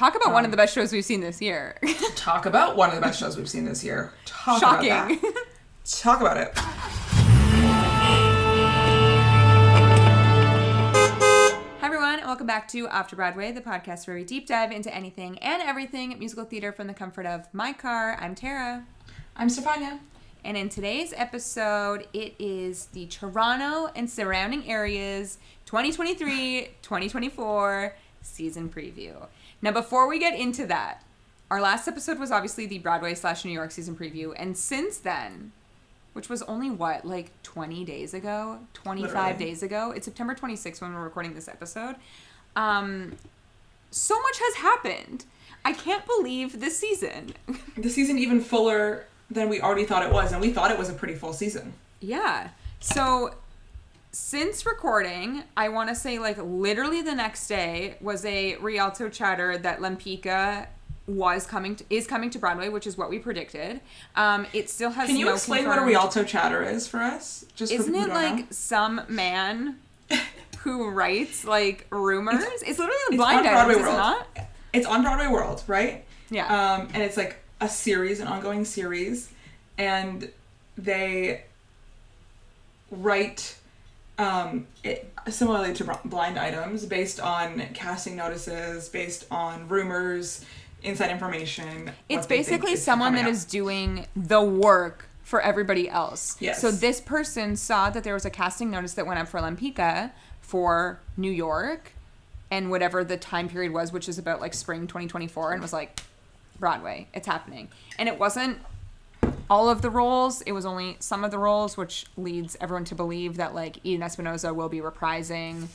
Talk about one of the best shows we've seen this year. Talk about one of the best shows we've seen this year. Shocking. About that. Talk about it. Hi everyone, and welcome back to After Broadway, the podcast where we deep dive into anything and everything musical theater from the comfort of my car. I'm Tara. I'm Stefania. And in today's episode, it is the Toronto and surrounding areas 2023-2024 season preview. Now, before we get into that, our last episode was obviously the Broadway/New York season preview. And since then, which was only, 20 days ago? 25 Literally. days ago? It's September 26th when we're recording this episode. So much has happened. I can't believe this season. The season even fuller than we already thought it was, and we thought it was a pretty full season. Yeah. So since recording, I want to say literally the next day was a Rialto chatter that Lempicka is coming to Broadway, which is what we predicted. It still has Can you no explain confirmed. what a Rialto chatter is for us? Just Isn't for people it who don't know? some man who writes rumors? It's literally It's blind on Broadway items, is it World. not? It's on Broadway World, right? Yeah. And it's like a series, an ongoing series, and they write similarly to blind items based on casting notices, based on rumors, inside information. It's basically someone that is doing the work for everybody else. Yes. So this person saw that there was a casting notice that went up for Lempicka for New York and whatever the time period was, which is about spring 2024, and was like, Broadway, it's happening. And it wasn't all of the roles, it was only some of the roles, which leads everyone to believe that Eden Espinosa will be reprising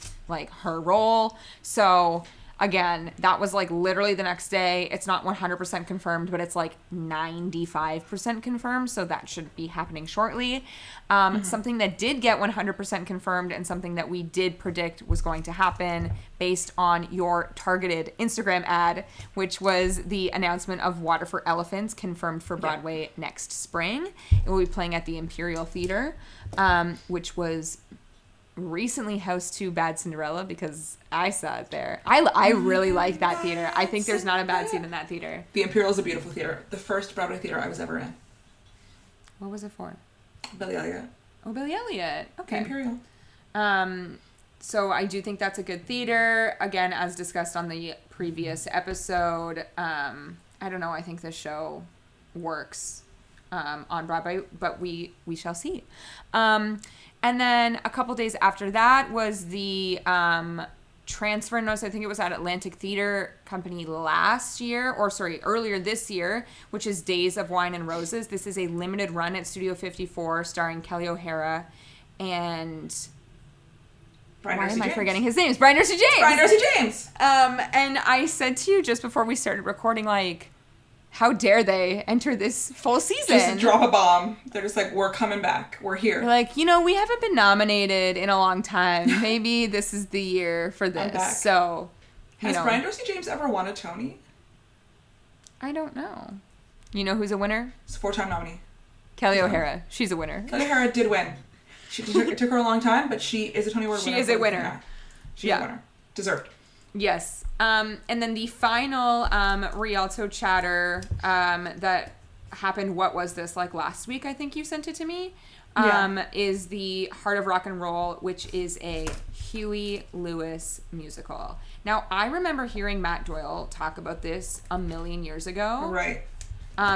her role. So again, that was literally the next day. It's not 100% confirmed, but it's 95% confirmed, so that should be happening shortly. Something that did get 100% confirmed and something that we did predict was going to happen based on your targeted Instagram ad, which was the announcement of Water for Elephants confirmed for Broadway next spring. It will be playing at the Imperial Theater, which was recently housed to Bad Cinderella because I saw it there. I really like that theater. I think there's not a bad seat in that theater. The Imperial is a beautiful theater. The first Broadway theater I was ever in. What was it for? Billy Elliot. Oh, Billy Elliot. Okay. The Imperial. So I do think that's a good theater. Again, as discussed on the previous episode, I don't know. I think the show works on Broadway, but we shall see. And then a couple days after that was the transfer notice. I think it was at Atlantic Theater Company earlier this year, which is Days of Wine and Roses. This is a limited run at Studio 54 starring Kelly O'Hara and Brian why Darcy am I James. forgetting his name? It's Brian Darcy James. Brian Darcy James. And I said to you just before we started recording, how dare they enter this full season? Just drop a bomb. They're just we're coming back. We're here. They're we haven't been nominated in a long time. Maybe this is the year for I'm back. this. So, Has Brian Darcy James ever won a Tony? I don't know. You know who's a winner? He's a 4-time nominee. Kelly O'Hara. She's a winner. Kelly O'Hara did win. It took her a long time, but she is a Tony Award winner. She is a winner. She's a winner. Deserved. Yes. And then the final Rialto chatter that happened, what was this, last week, I think you sent it to me, is the Heart of Rock and Roll, which is a Huey Lewis musical. Now, I remember hearing Matt Doyle talk about this a million years ago. Right.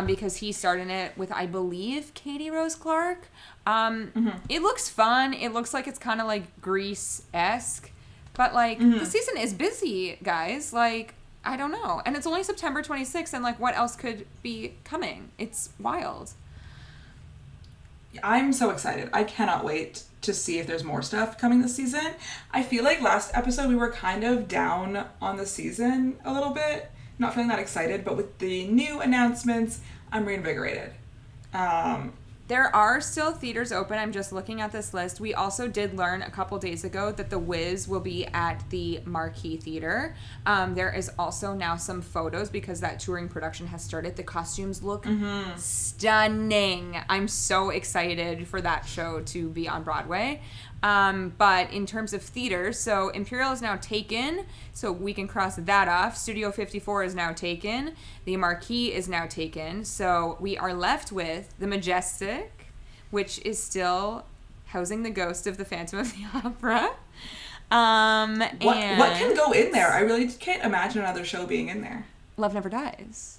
Because he starred in it with, I believe, Katie Rose Clark. It looks fun. It looks like it's kind of Grease-esque. But, the season is busy, guys. I don't know. And it's only September 26th, and, what else could be coming? It's wild. I'm so excited. I cannot wait to see if there's more stuff coming this season. I feel like last episode we were kind of down on the season a little bit. Not feeling that excited, but with the new announcements, I'm reinvigorated. There are still theaters open. I'm just looking at this list. We also did learn a couple days ago that The Wiz will be at the Marquee Theater. There is also now some photos because that touring production has started. The costumes look stunning. I'm so excited for that show to be on Broadway. But in terms of theater, so Imperial is now taken, so we can cross that off. Studio 54 is now taken. The Marquee is now taken. So we are left with the Majestic, which is still housing the ghost of the Phantom of the Opera. What can go in there? I really can't imagine another show being in there. Love Never Dies.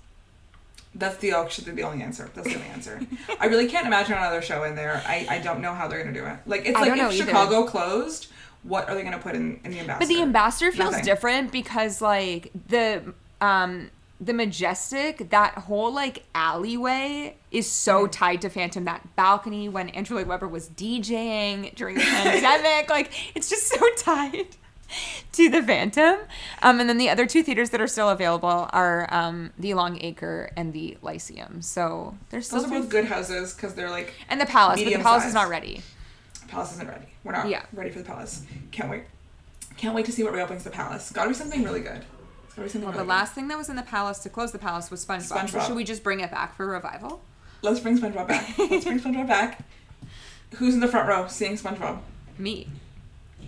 That's the only answer. That's the only answer. I really can't imagine another show in there. I don't know how they're going to do it. Like, it's like if Chicago closed, what are they going to put in the Ambassador? But the Ambassador feels Nothing. different because, like, the Majestic, that whole, like, alleyway is so tied to Phantom. That balcony when Andrew Lloyd Webber was DJing during the pandemic. Like, it's just so tied to the Phantom. And then the other two theaters that are still available are the Long Acre and the Lyceum. So there's still those are both good houses because they're like and the Palace, but the Palace is medium-sized. not ready. Palace isn't ready. We're not ready for the Palace. Can't wait. Can't wait to see what reopens the Palace. Gotta be something really good. It's gotta be something Well, really the last thing that was in the Palace to close the Palace was SpongeBob. So should we just bring it back for revival? Let's bring SpongeBob back. Let's bring SpongeBob back. Who's in the front row seeing SpongeBob? Me.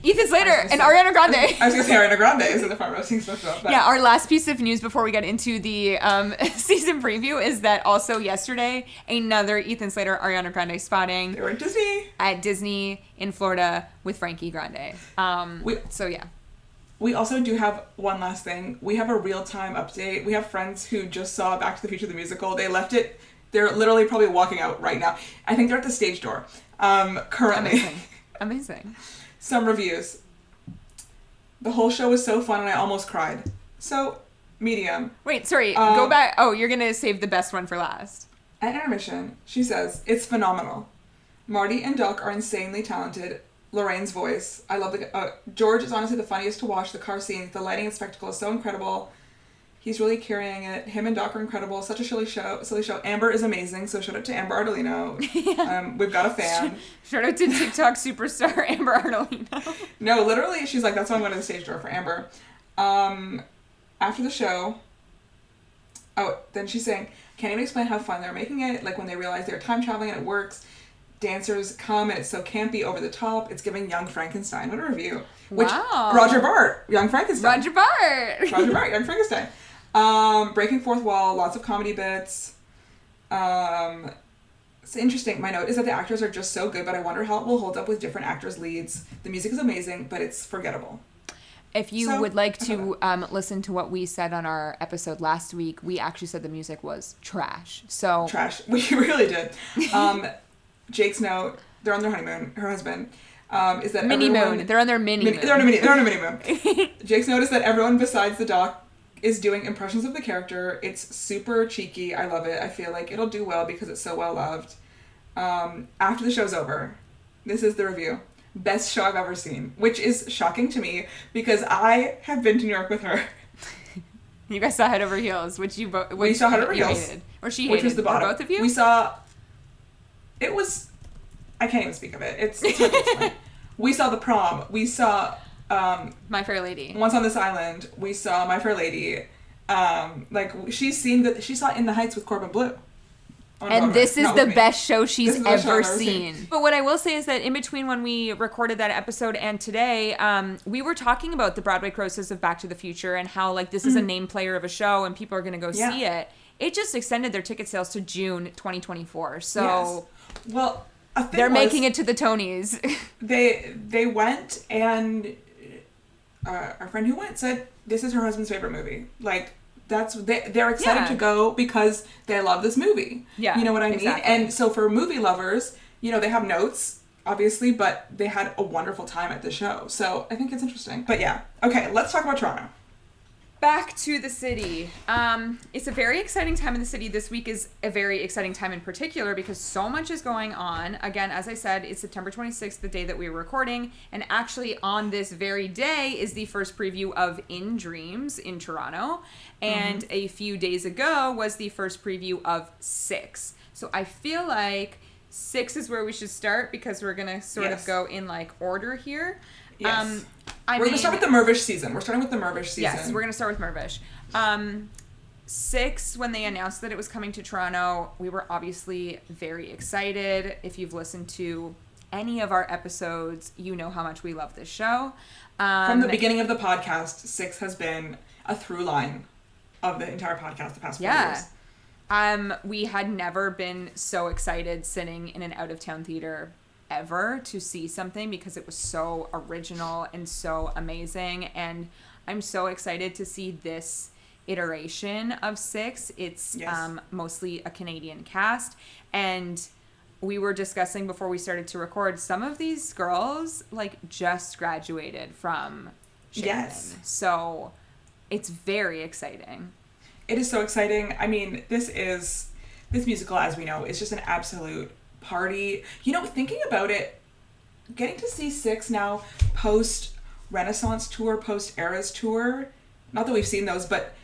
Ethan Slater and Ariana Grande. I was going to say Ariana Grande is in the front row seeing SpongeBob. Yeah, our last piece of news before we get into the season preview is that also yesterday, another Ethan Slater, Ariana Grande spotting. They were at Disney. At Disney in Florida with Frankie Grande. So, yeah. We also do have one last thing. We have a real-time update. We have friends who just saw Back to the Future the musical. They left it. They're literally probably walking out right now. I think they're at the stage door currently. Amazing. Some reviews. The whole show was so fun and I almost cried. So, medium. Wait, sorry. Go back. Oh, you're going to save the best one for last. At intermission, she says, it's phenomenal. Marty and Doc are insanely talented. Lorraine's voice. I love the... George is honestly the funniest to watch. The car scenes, the lighting and spectacle is so incredible. He's really carrying it. Him and Doc are incredible. Such a silly show. Amber is amazing, so shout out to Amber Ardolino. Yeah. We've got a fan. Shout out to TikTok superstar Amber Ardolino. No, literally, she's like, that's why I'm going to the stage door for Amber. After the show... Oh, then she's saying, can't even explain how fun they're making it. Like, when they realize they're time traveling and it works. Dancers come and it's so campy, over the top. It's giving Young Frankenstein. What a review. Which, wow. Roger Bart, Young Frankenstein. Roger Bart, Young Frankenstein. Breaking fourth wall, lots of comedy bits. It's interesting. My note is that the actors are just so good, but I wonder how it will hold up with different actors' leads. The music is amazing, but it's forgettable. If you would like to listen to what we said on our episode last week, we actually said the music was trash. So trash. We really did. Jake's note, they're on their honeymoon, her husband, is that moon. They're on their mini moon. They're on a mini moon. Jake's note is that everyone besides the doc is doing impressions of the character. It's super cheeky. I love it. I feel like it'll do well because it's so well loved. After the show's over, this is the review. Best show I've ever seen, which is shocking to me because I have been to New York with her. You guys saw Head Over Heels, which you both... We saw Head Over Heels. Hated, or she hated. Which was the bottom. Both of you? We saw... It was... I can't even speak of it. It's hard to explain. We saw The Prom. We saw... My Fair Lady. Once on This Island. We saw My Fair Lady. She saw In the Heights with Corbin Bleu. And this is the best show she's ever seen. But what I will say is that in between when we recorded that episode and today, we were talking about the Broadway process of Back to the Future and how like this is a name player of a show and people are going to go see it. It just extended their ticket sales to June 2024. So well, they're making it to the Tonys. They went and our friend who went said this is her husband's favorite movie. Like they're excited to go because they love this movie. Yeah, you know what I mean? Exactly. And so for movie lovers, they have notes, obviously, but they had a wonderful time at the show. So I think it's interesting. But yeah. Okay, let's talk about Toronto. Back to the city. It's a very exciting time in the city. This week is a very exciting time in particular because so much is going on. Again, as I said, it's September 26th, the day that we were recording. And actually on this very day is the first preview of In Dreams in Toronto. And a few days ago was the first preview of 6. So I feel like 6 is where we should start because we're going to sort of go in like order here. Yes. We're going to start with the Mirvish season. We're starting with the Mirvish season. Yes, we're going to start with Mirvish. 6, when they announced that it was coming to Toronto, we were obviously very excited. If you've listened to any of our episodes, you know how much we love this show. From the beginning of the podcast, Six has been a through line of the entire podcast the past 4 years. We had never been so excited sitting in an out-of-town theater ever to see something because it was so original and so amazing. And I'm so excited to see this iteration of Six. It's mostly a Canadian cast. And we were discussing before we started to record, some of these girls, like, just graduated from Shaken. Yes. So it's very exciting. It is so exciting. I mean, this musical, as we know, is just an absolute party. You know, thinking about it, getting to see Six now post-Renaissance tour, post-Eras tour, not that we've seen those, but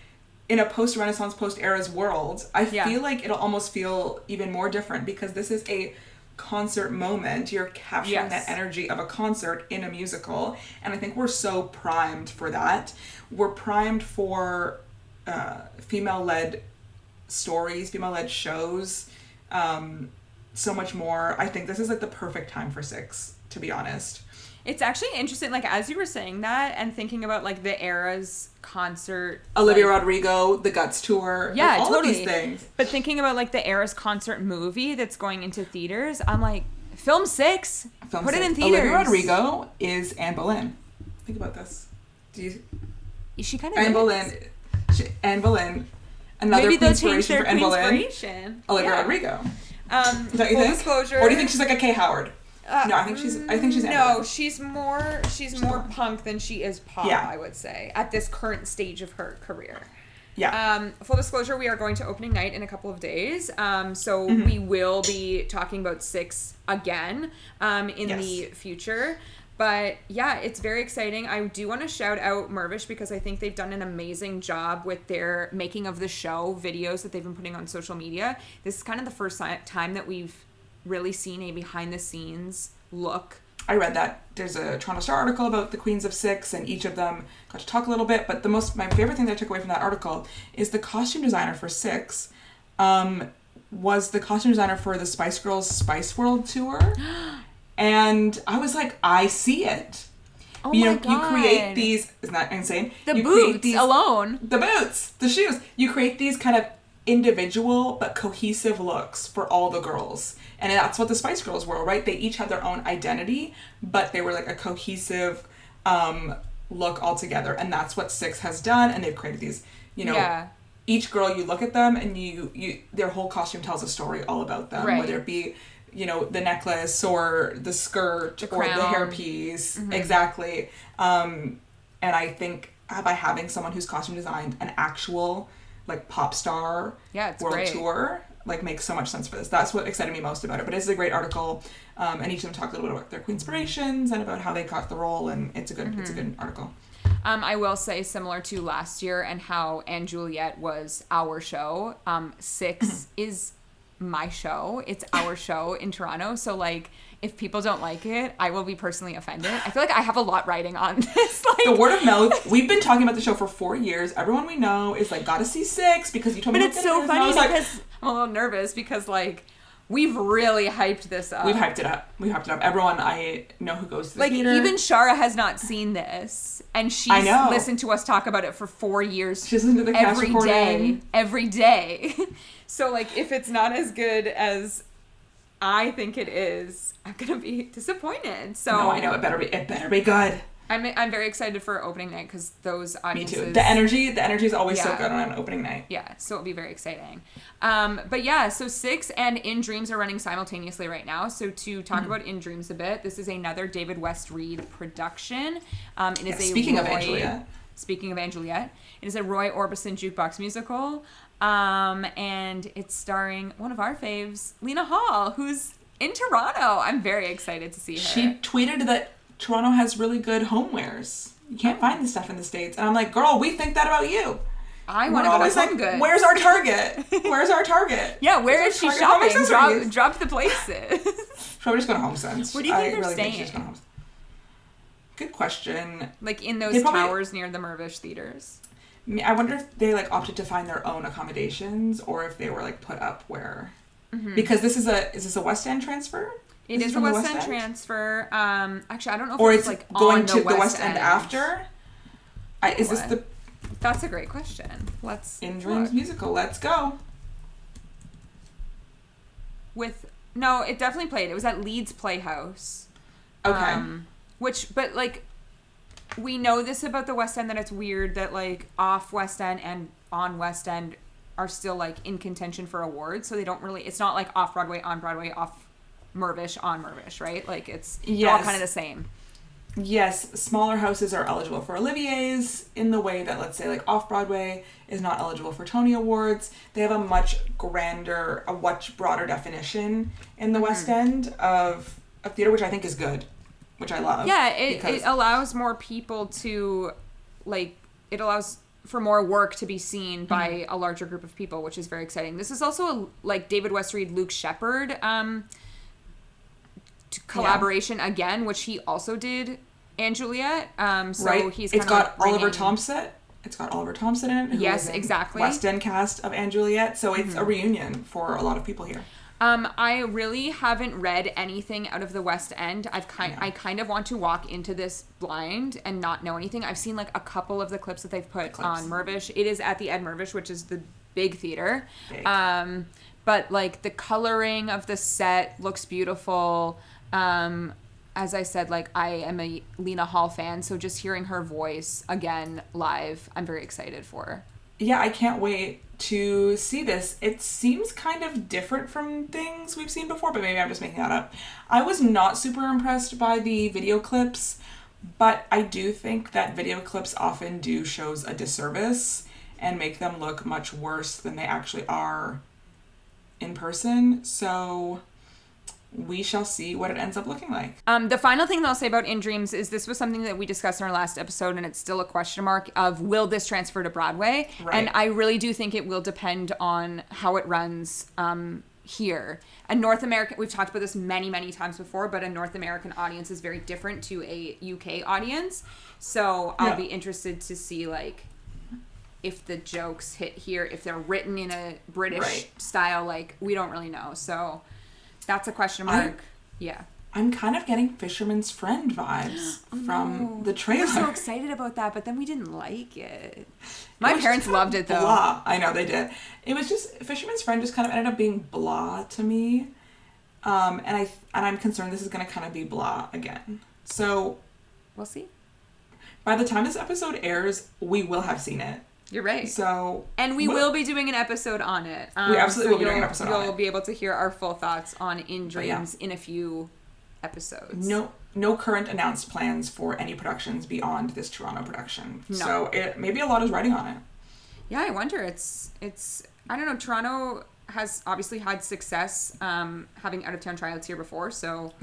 in a post-Renaissance, post-Eras world, I feel like it'll almost feel even more different because this is a concert moment. You're capturing that energy of a concert in a musical, and I think we're so primed for that. We're primed for female-led stories, female-led shows, so much more. I think this is like the perfect time for Six, to be honest. It's actually interesting, like, as you were saying that and thinking about, like, the Eras concert. Olivia Rodrigo, the Guts tour. Yeah, like, all totally. Of these things. But thinking about, like, the Eras concert movie that's going into theaters, I'm like, film Six. Put it in theaters. Olivia Rodrigo is Anne Boleyn. Think about this. She kind of Anne Boleyn. Anne Boleyn. Another maybe they'll inspiration change their for Anne Boleyn. Olivia Rodrigo. Don't you full think? disclosure. Or do you think she's like a Kay Howard? No, I think she's Anne Boleyn. she's more punk than she is pop, I would say, at this current stage of her career. Yeah. Full disclosure, we are going to opening night in a couple of days. So we will be talking about Six again in the future. But yeah, it's very exciting. I do want to shout out Mervish because I think they've done an amazing job with their making of the show videos that they've been putting on social media. This is kind of the first time that we've really seen a behind the scenes look. I read that. There's a Toronto Star article about the Queens of Six, and each of them got to talk a little bit. But my favorite thing that I took away from that article is the costume designer for Six was the costume designer for the Spice Girls Spice World tour. And I was like, I see it. Oh you my know, God. You create these, isn't that insane? The boots alone. The boots, the shoes. You create these kind of individual but cohesive looks for all the girls. And that's what the Spice Girls were, right? They each had their own identity, but they were like a cohesive look all together. And that's what Six has done. And they've created these, each girl, you look at them and you their whole costume tells a story all about them, whether it be, the necklace or the skirt or the hairpiece. Mm-hmm. Exactly. And I think by having someone who's costume designed an actual like pop star world tour, like, makes so much sense for this. That's what excited me most about it. But it's a great article. And each of them talk a little bit about their queen inspirations and about how they got the role, and it's a good article. I will say, similar to last year and how Anne Juliet was our show, Six is my show. It's our show in Toronto. So, like, if people don't like it, I will be personally offended. I feel like I have a lot riding on this. Like, the word of mouth. We've been talking about the show for 4 years. Everyone we know is like, gotta see Six because you told me. But it's so funny because I'm a little nervous because, like, we've really hyped this up. We've hyped it up. Everyone I know who goes to the theater. Even Shara has not seen this, and she's listened to us talk about it for 4 years. She's listened to the cast recording every day. So, like, if it's not as good as I think it is, I'm gonna be disappointed. So no, I know it better be good. I'm very excited for opening night because those audiences. Me too. The energy is always so good on an opening night. Yeah, so it'll be very exciting. But yeah, so Six and In Dreams are running simultaneously right now. So to talk about In Dreams a bit, this is another David West Reed production. It is Speaking of Anne Juliet, it is a Roy Orbison jukebox musical, and it's starring one of our faves, Lena Hall, who's in Toronto. I'm very excited to see her. She tweeted that Toronto has really good homewares. You can't find this stuff in the States. And I'm like, girl, we think that about you. I want to go to Home Goods. Where's our Target? Where's our Target? Yeah, where is she shopping? Drop the places. Probably just go to HomeSense. Where do you think they're staying? Good question. Like in those towers near the Mervish theaters? I wonder if they like opted to find their own accommodations or if they were like put up where... Mm-hmm. Because is this a West End transfer? It is a West End transfer. Actually, I don't know if or it's like going to the West End after. Is this the? That's a great question. In Dreams musical. Let's go. No, it definitely played. It was at Leeds Playhouse. Okay. But like, we know this about the West End, that it's weird that like off West End and on West End are still like in contention for awards. So they don't really. It's not like off Broadway, on Broadway, off Mirvish, on Mirvish, right? Like they're all kind of the same. Yes, smaller houses are eligible for Olivier's in the way that, let's say, like Off-Broadway is not eligible for Tony Awards. They have a much broader definition in the West End of theater, which I think is good, which I love. Yeah, it allows more people to, like, it allows for more work to be seen by a larger group of people, which is very exciting. This is also, like, David Westreed, Luke Shepherd, collaboration again, which he also did and Juliet. So he's It's got Oliver Thompson. It's got Oliver Thompson in it. Yes, exactly. West End cast of Anne Juliet. So it's a reunion for a lot of people here. I really haven't read anything out of the West End. I kind of want to walk into this blind and not know anything. I've seen like a couple of the clips that they've put on Mirvish. It is at the Ed Mirvish, which is the big theater. Big. But like the coloring of the set looks beautiful. As I said, like I am a Lena Hall fan, so just hearing her voice again live, I'm very excited for. Yeah, I can't wait to see this. It seems kind of different from things we've seen before, but maybe I'm just making that up. I was not super impressed by the video clips, but I do think that video clips often do shows a disservice and make them look much worse than they actually are in person. So we shall see what it ends up looking like. The final thing that I'll say about In Dreams is this was something that we discussed in our last episode, and it's still a question mark of will this transfer to Broadway? Right. And I really do think it will depend on how it runs here. A North American, we've talked about this many, many times before, but a North American audience is very different to a UK audience. So I'll be interested to see like if the jokes hit here, if they're written in a British style, like we don't really know. So that's a question mark. I'm kind of getting Fisherman's Friend vibes from the trailer. We were so excited about that, but then we didn't like it. My parents loved it, though. Blah. I know, they did. It was just, Fisherman's Friend just kind of ended up being blah to me. And I'm concerned this is going to kind of be blah again. So we'll see. By the time this episode airs, we will have seen it. You're right. So, and we will be doing an episode on it. We absolutely will be doing an episode on it. You'll be able to hear our full thoughts on In Dreams in a few episodes. No current announced plans for any productions beyond this Toronto production. No. So maybe a lot is riding on it. Yeah, I wonder. It's I don't know. Toronto has obviously had success having out of town tryouts here before, so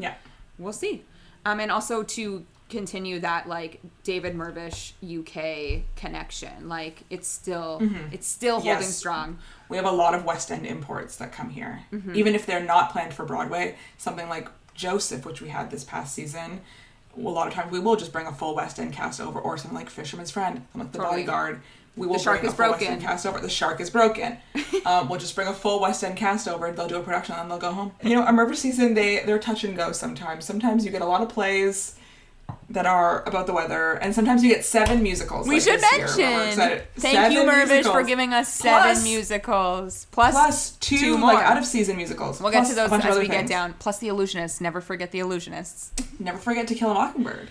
we'll see. And also to continue that like David Mirvish UK connection, like it's still holding strong. We have a lot of West End imports that come here, even if they're not planned for Broadway. Something like Joseph, which we had this past season, a lot of times we will just bring a full West End cast over, or something like Fisherman's Friend, something like The Bodyguard. We will bring a full West End cast over. The Shark is Broken. We'll just bring a full West End cast over. They'll do a production and they'll go home. You know, a Mirvish season, they're touch and go sometimes. Sometimes you get a lot of plays that are about the weather, and sometimes you get 7 musicals. We should mention. Thank you, Mirvish, for giving us 7 musicals. Plus 2 more. like out of season musicals. We'll get to those as we get down. Plus the Illusionists. Never forget the Illusionists. Never forget To Kill a Mockingbird.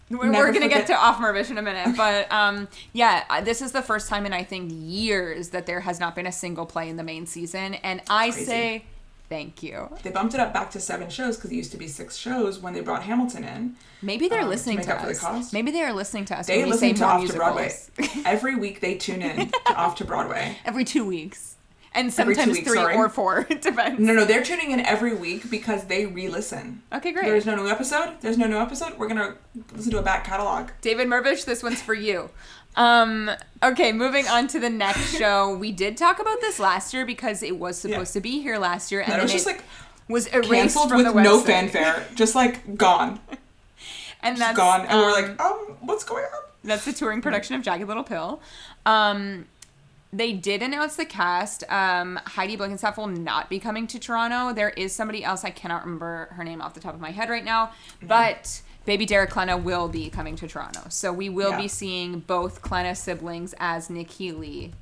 We're going to get to Off Mirvish in a minute. Okay. But this is the first time in I think years that there has not been a single play in the main season, and I say thank you. They bumped it up back to 7 shows because it used to be 6 shows when they brought Hamilton in. Maybe they're listening to us. Maybe they are listening to us. They listen to Off to Broadway. Every week they tune in to Off to Broadway. Every 2 weeks. And sometimes 3 or 4. It depends. No, they're tuning in every week because they re-listen. Okay, great. There's no new episode. We're going to listen to a back catalog. David Mirvish, this one's for you. Okay, moving on to the next show. We did talk about this last year because it was supposed to be here last year, and it was just was erased canceled from with the website. No fanfare, just gone. And that's gone, and we're like, what's going on? That's the touring production of Jagged Little Pill. They did announce the cast. Heidi Blickenstaff will not be coming to Toronto. There is somebody else. I cannot remember her name off the top of my head right now. But baby Derek Klena will be coming to Toronto. So we will be seeing both Klena siblings as Nick Healy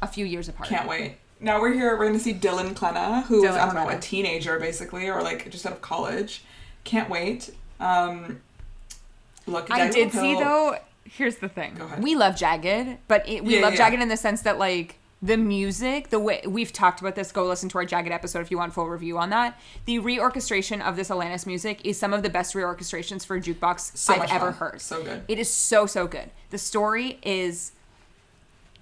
a few years apart. Can't wait. Now we're going to see Dylan Klena, who is, I don't know, a teenager basically, or like just out of college. Can't wait. Look, I did see though, here's the thing. Go ahead. We love Jagged, but we love Jagged in the sense that like the music, the way we've talked about this, go listen to our Jagged episode if you want full review on that. The reorchestration of this Alanis music is some of the best reorchestrations for a jukebox I've ever heard. So good. It is so good. The story is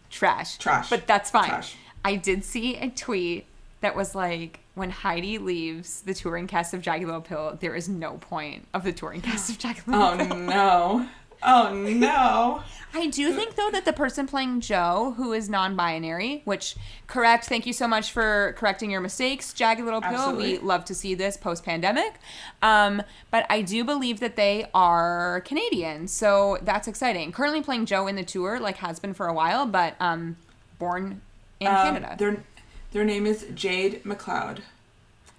trash. But that's fine. Trash. I did see a tweet that was like, when Heidi leaves the touring cast of Jagged Little Pill, there is no point of the touring cast of Jagged Little Pill. Oh no. I do think though that the person playing Joe, who is non-binary, which correct, thank you so much for correcting your mistakes, Jagged Little Pill. Absolutely. We love to see this post-pandemic. But I do believe that they are Canadian, so that's exciting. Currently playing Joe in the tour, like has been for a while, but born in Canada. Their name is Jade McLeod.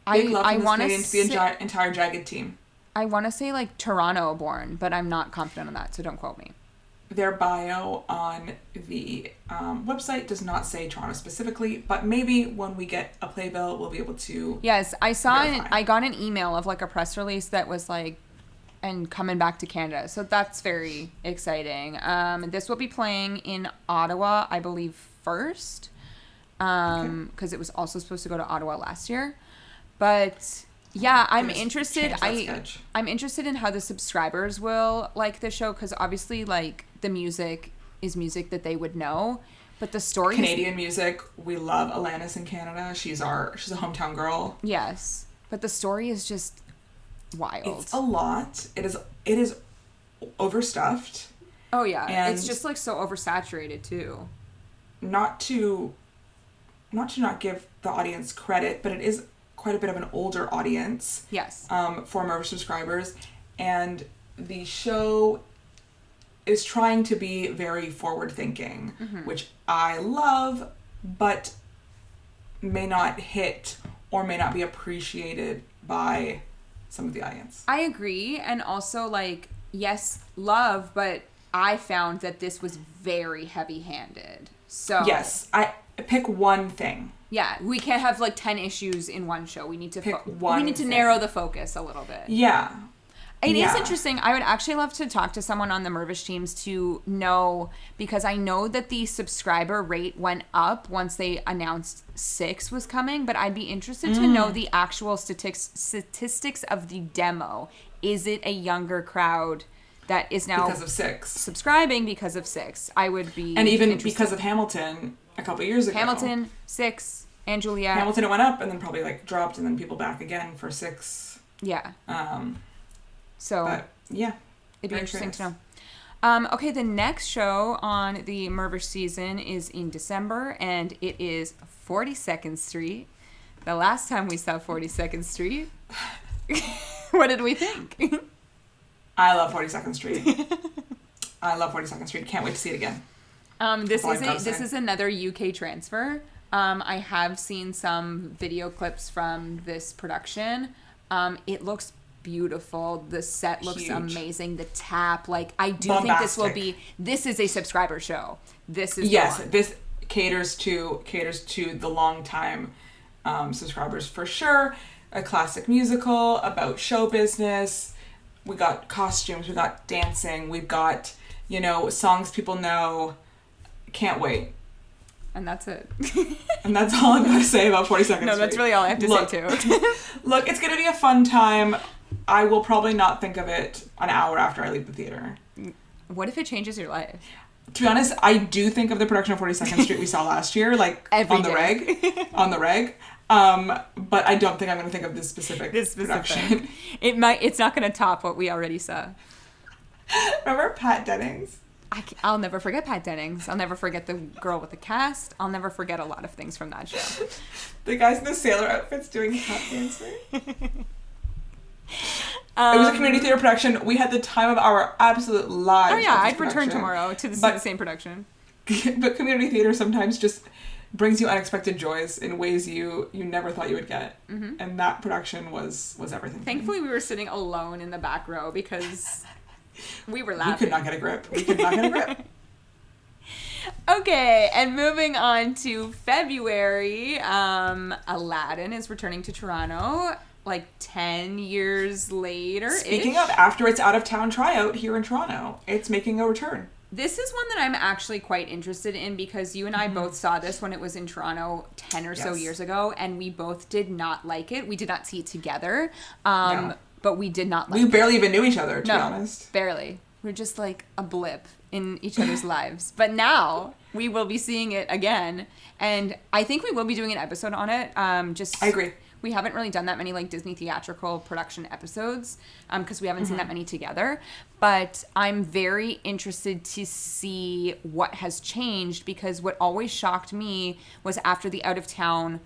I want to be the entire Jagged team. I want to say like Toronto born, but I'm not confident on that, so don't quote me. Their bio on the website does not say Toronto specifically, but maybe when we get a playbill, we'll be able to. Yes, I got an email of like a press release that was like, and coming back to Canada, so that's very exciting. This will be playing in Ottawa, I believe, first, because it was also supposed to go to Ottawa last year, but. Yeah, I'm interested. I'm interested in how the subscribers will like the show, because obviously, like, the music is music that they would know, but the story Canadian music. We love Alanis in Canada. She's a hometown girl. Yes, but the story is just wild. It's a lot. It is overstuffed. Oh yeah, and it's just like so oversaturated too. Not to not give the audience credit, but it is quite a bit of an older audience. Yes. For Merv subscribers, and the show is trying to be very forward thinking, which I love, but may not hit or may not be appreciated by some of the audience. I agree, and also like yes, love, but I found that this was very heavy-handed. So yes, I pick one thing. Yeah, we can't have like 10 issues in one show. We need to pick we need to narrow the focus a little bit. Yeah. It is interesting. I would actually love to talk to someone on the Mervish teams to know, because I know that the subscriber rate went up once they announced 6 was coming, but I'd be interested to know the actual statistics of the demo. Is it a younger crowd that is now because of 6 subscribing because of 6? I would be and even because of Hamilton a couple years ago. Hamilton, 6, and Juliet. Hamilton, it went up and then probably like dropped and then people back again for 6. Yeah. So but yeah, it'd be interesting to know. Okay, the next show on the Mervish season is in December, and it is 42nd Street. The last time we saw 42nd Street, what did we think? I love 42nd Street. I love 42nd Street. Can't wait to see it again. This is another UK transfer. I have seen some video clips from this production. It looks beautiful. The set looks amazing. The tap, like, I do bombastic. think this is a subscriber show. This is this caters to the long time subscribers for sure. A classic musical about show business. We got costumes, we got dancing, we've got, songs people know. Can't wait. And that's it. And that's all I'm going to say about 42nd Street. No, that's really all I have to say too. Look, it's going to be a fun time. I will probably not think of it an hour after I leave the theater. What if it changes your life? To be honest, I do think of the production of 42nd Street we saw last year, like on the reg. But I don't think I'm going to think of this specific production. It's not going to top what we already saw. Remember Pat Dennings? I'll never forget Pat Dennings. I'll never forget the girl with the cast. I'll never forget a lot of things from that show. The guys in the sailor outfits doing tap dancing. It was a community theater production. We had the time of our absolute lives. Oh yeah, I'd return tomorrow to see the same production. but community theater sometimes just brings you unexpected joys in ways you never thought you would get. And that production was everything. Thankfully, we were sitting alone in the back row because we were laughing. We could not get a grip. Okay, and moving on to February, Aladdin is returning to Toronto, like 10 years later. Speaking of, after its out-of-town tryout here in Toronto, it's making a return. This is one that I'm actually quite interested in because you and I both saw this when it was in Toronto 10 or so years ago, and we both did not like it. We did not see it together, No. but we did not like it. We barely even knew each other, to be honest. Barely. We're just like a blip in each other's lives. But now we will be seeing it again, and I think we will be doing an episode on it. I agree. We haven't really done that many like Disney theatrical production episodes because we haven't seen that many together. But I'm very interested to see what has changed because what always shocked me was after the out-of-town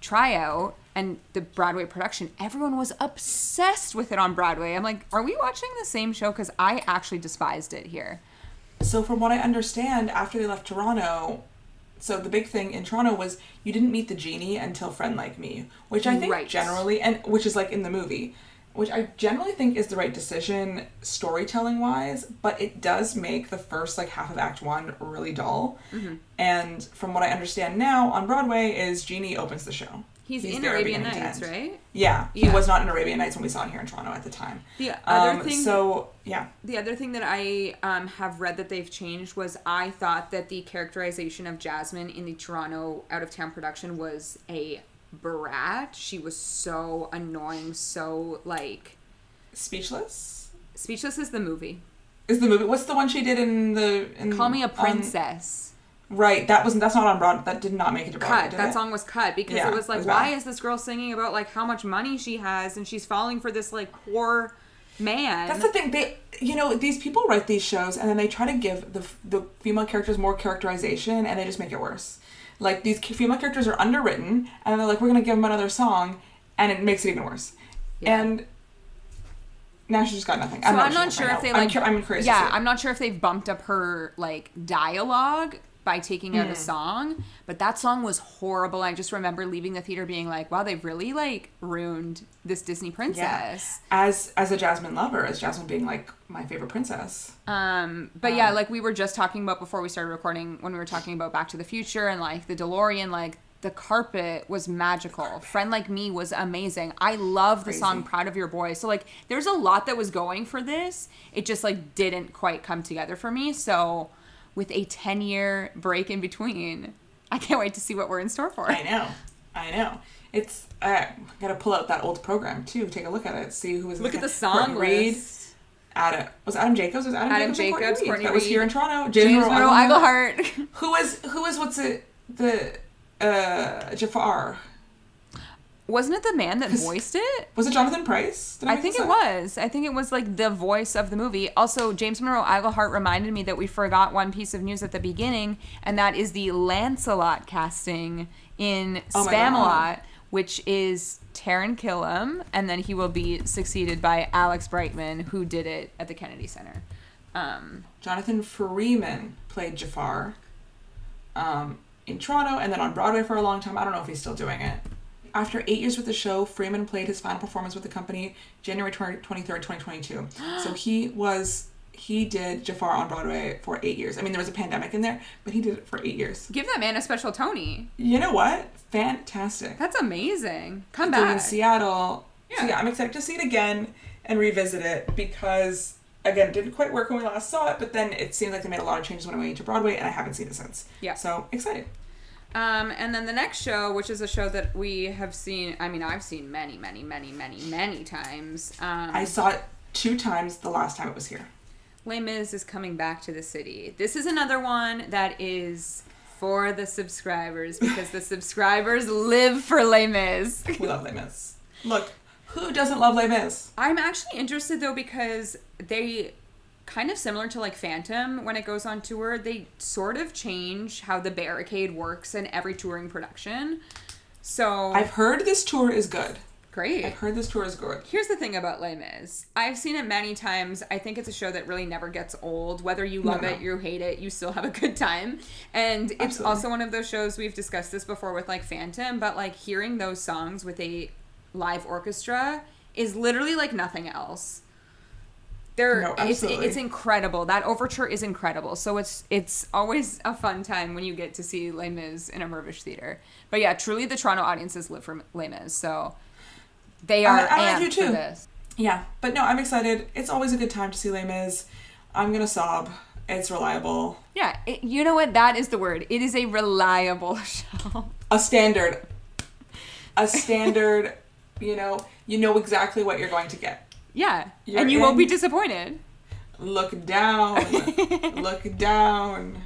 tryout and the Broadway production, everyone was obsessed with it on Broadway. I'm like, are we watching the same show? Because I actually despised it here. So from what I understand, after they left Toronto... So the big thing in Toronto was you didn't meet the genie until Friend Like Me, which I think generally, and which is like in the movie, which I generally think is the right decision storytelling wise, but it does make the first like half of Act 1 really dull. And from what I understand now on Broadway is Genie opens the show. He's in Arabian Nights, right? Yeah, he was not in Arabian Nights when we saw it here in Toronto at the time. The other thing, yeah. The other thing that I have read that they've changed was I thought that the characterization of Jasmine in the Toronto out-of-town production was a brat. She was so annoying, so like... Speechless? Speechless is the movie. Is the movie? What's the one she did in Call Me a Princess. Right, that's not on Broadway. That did not make it to Broadway. That song was cut because it was like, why is this girl singing about like how much money she has and she's falling for this like poor man? That's the thing. These people write these shows and then they try to give the female characters more characterization and they just make it worse. Like these female characters are underwritten and they're like, we're gonna give them another song, and it makes it even worse. Yeah. And now she's just got nothing. So I'm not sure if they like. I'm curious. Yeah, I'm not sure if they've bumped up her like dialogue by taking out a song, but that song was horrible. I just remember leaving the theater being like, wow, they've really like ruined this Disney princess. Yeah. As a Jasmine lover, as Jasmine being like my favorite princess. But yeah, like we were just talking about before we started recording when we were talking about Back to the Future and like the DeLorean, like the carpet was magical. Friend Like Me was amazing. I love the song Proud of Your Boy. So like there's a lot that was going for this. It just like didn't quite come together for me. So with a 10-year break in between, I can't wait to see what we're in store for. I know. It's I gotta pull out that old program too. Take a look at it. See who was. Look at the song list. Was Adam Jacobs? Was Adam Jacobs? Courtney that was here in Toronto. James Monroe Iglehart. Who was what's it? The Jafar. Wasn't it the man that voiced it? Was it Jonathan Pryce? I think it was. I think it was like the voice of the movie. Also, James Monroe Iglehart reminded me that we forgot one piece of news at the beginning, and that is the Lancelot casting in Spamalot, which is Taran Killam, and then he will be succeeded by Alex Brightman, who did it at the Kennedy Center. Jonathan Freeman played Jafar in Toronto, and then on Broadway for a long time. I don't know if he's still doing it. After 8 years with the show, Freeman played his final performance with the company January 23rd, 2022. So he did Jafar on Broadway for 8 years. I mean, there was a pandemic in there, but he did it for 8 years. Give that man a special Tony. You know what? Fantastic. That's amazing. Come back. In Seattle. Yeah. So yeah, I'm excited to see it again and revisit it because, again, it didn't quite work when we last saw it, but then it seemed like they made a lot of changes when I went to Broadway, and I haven't seen it since. Yeah. So, excited. And then the next show, which is a show that we have seen, I mean, I've seen many times. I saw it 2 times the last time it was here. Les Mis is coming back to the city. This is another one that is for the subscribers because the subscribers live for Les Mis. We love Les Mis. Look, who doesn't love Les Mis? I'm actually interested though because they... kind of similar to like Phantom when it goes on tour, they sort of change how the barricade works in every touring production. So I've heard this tour is good. Great. I've heard this tour is good. Here's the thing about Les Mis. I've seen it many times. I think it's a show that really never gets old. Whether you love it, you hate it, you still have a good time. And it's Absolutely. also one of those shows, we've discussed this before with like Phantom, but like hearing those songs with a live orchestra is literally like nothing else. It's incredible. That overture is incredible. So it's always a fun time when you get to see Les Mis in a Mirvish theater. But yeah, truly the Toronto audiences live for Les Mis. So they are amped for this. Yeah, but no, I'm excited. It's always a good time to see Les Mis. I'm gonna sob. It's reliable. Yeah, you know what? That is the word. It is a reliable show. A standard. You know exactly what you're going to get. Yeah, and you won't be disappointed. Look down. Look down.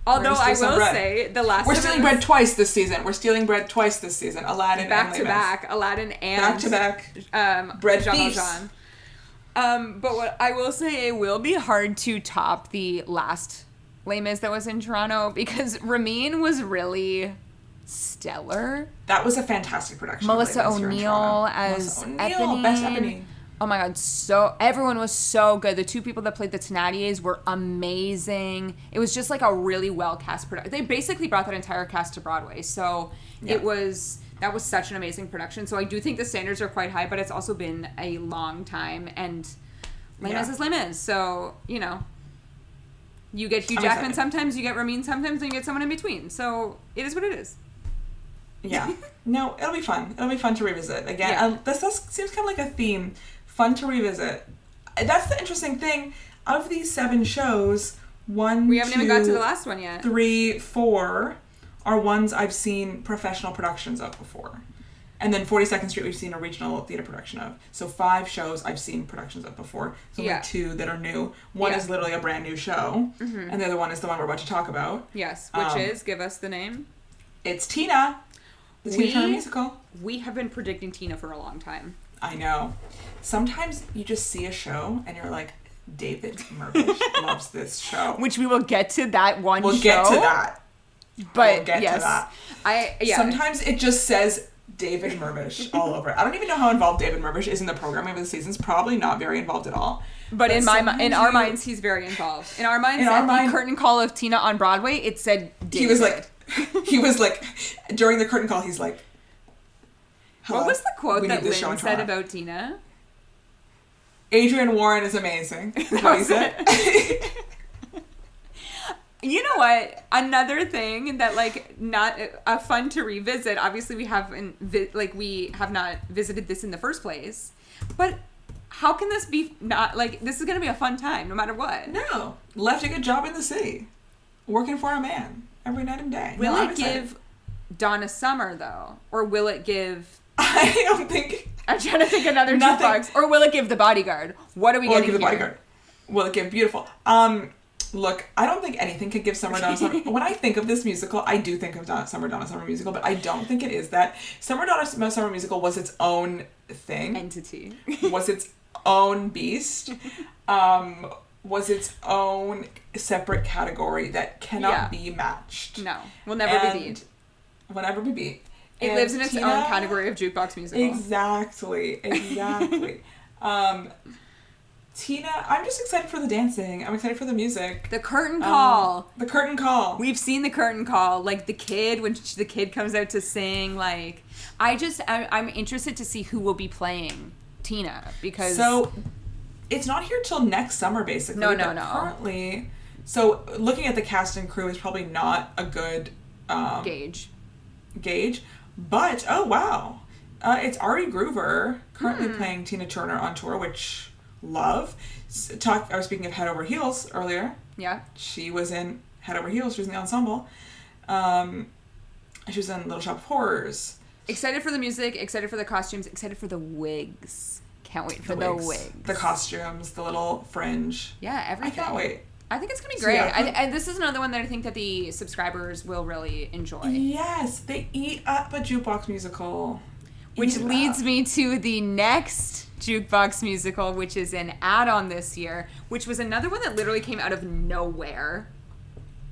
Although I will say, the last We're stealing bread twice this season. Aladdin back and to Les Mis. back. Aladdin and back to back. Bread Jean thieves. Valjean. But what I will say, it will be hard to top the last Les Mis that was in Toronto because Ramin was really stellar. That was a fantastic production. Melissa O'Neill as Eponine. Best Eponine. Oh my god, everyone was so good. The two people that played the Thénardiers were amazing. It was just like a really well cast production. They basically brought that entire cast to Broadway. So that was such an amazing production. So I do think the standards are quite high, but it's also been a long time, and Les Mis is Les Mis. So, you get Hugh Jackman sometimes, you get Ramin sometimes, and you get someone in between. So it is what it is. Yeah. No, it'll be fun. It'll be fun to revisit. Again, this seems kind of like a theme. Fun to revisit. That's the interesting thing. Of these 7 shows, we haven't even got to the last one yet. 3, 4 are ones I've seen professional productions of before. And then 42nd Street we've seen a regional theater production of. So 5 shows I've seen productions of before. So only 2 that are new. One is literally a brand new show. Mm-hmm. And the other one is the one we're about to talk about. Yes, which is, give us the name. It's Tina. The Tina Turner musical. We have been predicting Tina for a long time. I know. Sometimes you just see a show and you're like, David Mirvish loves this show. Which we will get to that one show. We'll get to that. But we'll get to that. Sometimes it just says David Mirvish all over it. I don't even know how involved David Mirvish is in the programming of the seasons. Probably not very involved at all. But in our minds, he's very involved. In our minds, the curtain call of Tina on Broadway, it said David. He was like, during the curtain call, he's like, hello, what was the quote that Lynn said about Tina? Adrienne Warren is amazing. Is what he said. You know what? Another thing that not fun to revisit. Obviously, we have not visited this in the first place. But how can this be not this is going to be a fun time no matter what? No, left a good job in the city, working for a man every night and day. Will it give Donna Summer though, or will it give? I don't think. I'm trying to think another jukebox. Or will it give The Bodyguard? What are we getting here? Will it give The Bodyguard? Will it give Beautiful? Look, I don't think anything could give Summer Donna Summer. When I think of this musical, I do think of Summer Donna Summer musical, but I don't think it is that. Summer Donna Summer musical was its own thing. Entity. Was its own beast. Was its own separate category that cannot be matched. No, will never be beat. Will never be beat. It lives in its own category of jukebox musical. Exactly. Tina, I'm just excited for the dancing. I'm excited for the music. The curtain call. We've seen the curtain call. Like the kid, when the kid comes out to sing. I'm interested to see who will be playing Tina because. So, it's not here till next summer, basically. No. Currently, so looking at the cast and crew is probably not a good gauge. But, oh wow. It's Ari Groover currently playing Tina Turner on tour, which love. I was speaking of Head Over Heels earlier. Yeah. She was in Head Over Heels. She was in the ensemble. She was in Little Shop of Horrors. Excited for the music, excited for the costumes, excited for the wigs. Can't wait for the wigs. The costumes, the little fringe. Yeah, everything. I can't wait. I think it's going to be great. And this is another one that I think that the subscribers will really enjoy. Yes, they eat up a jukebox musical. Which leads me to the next jukebox musical, which is an add-on this year, which was another one that literally came out of nowhere.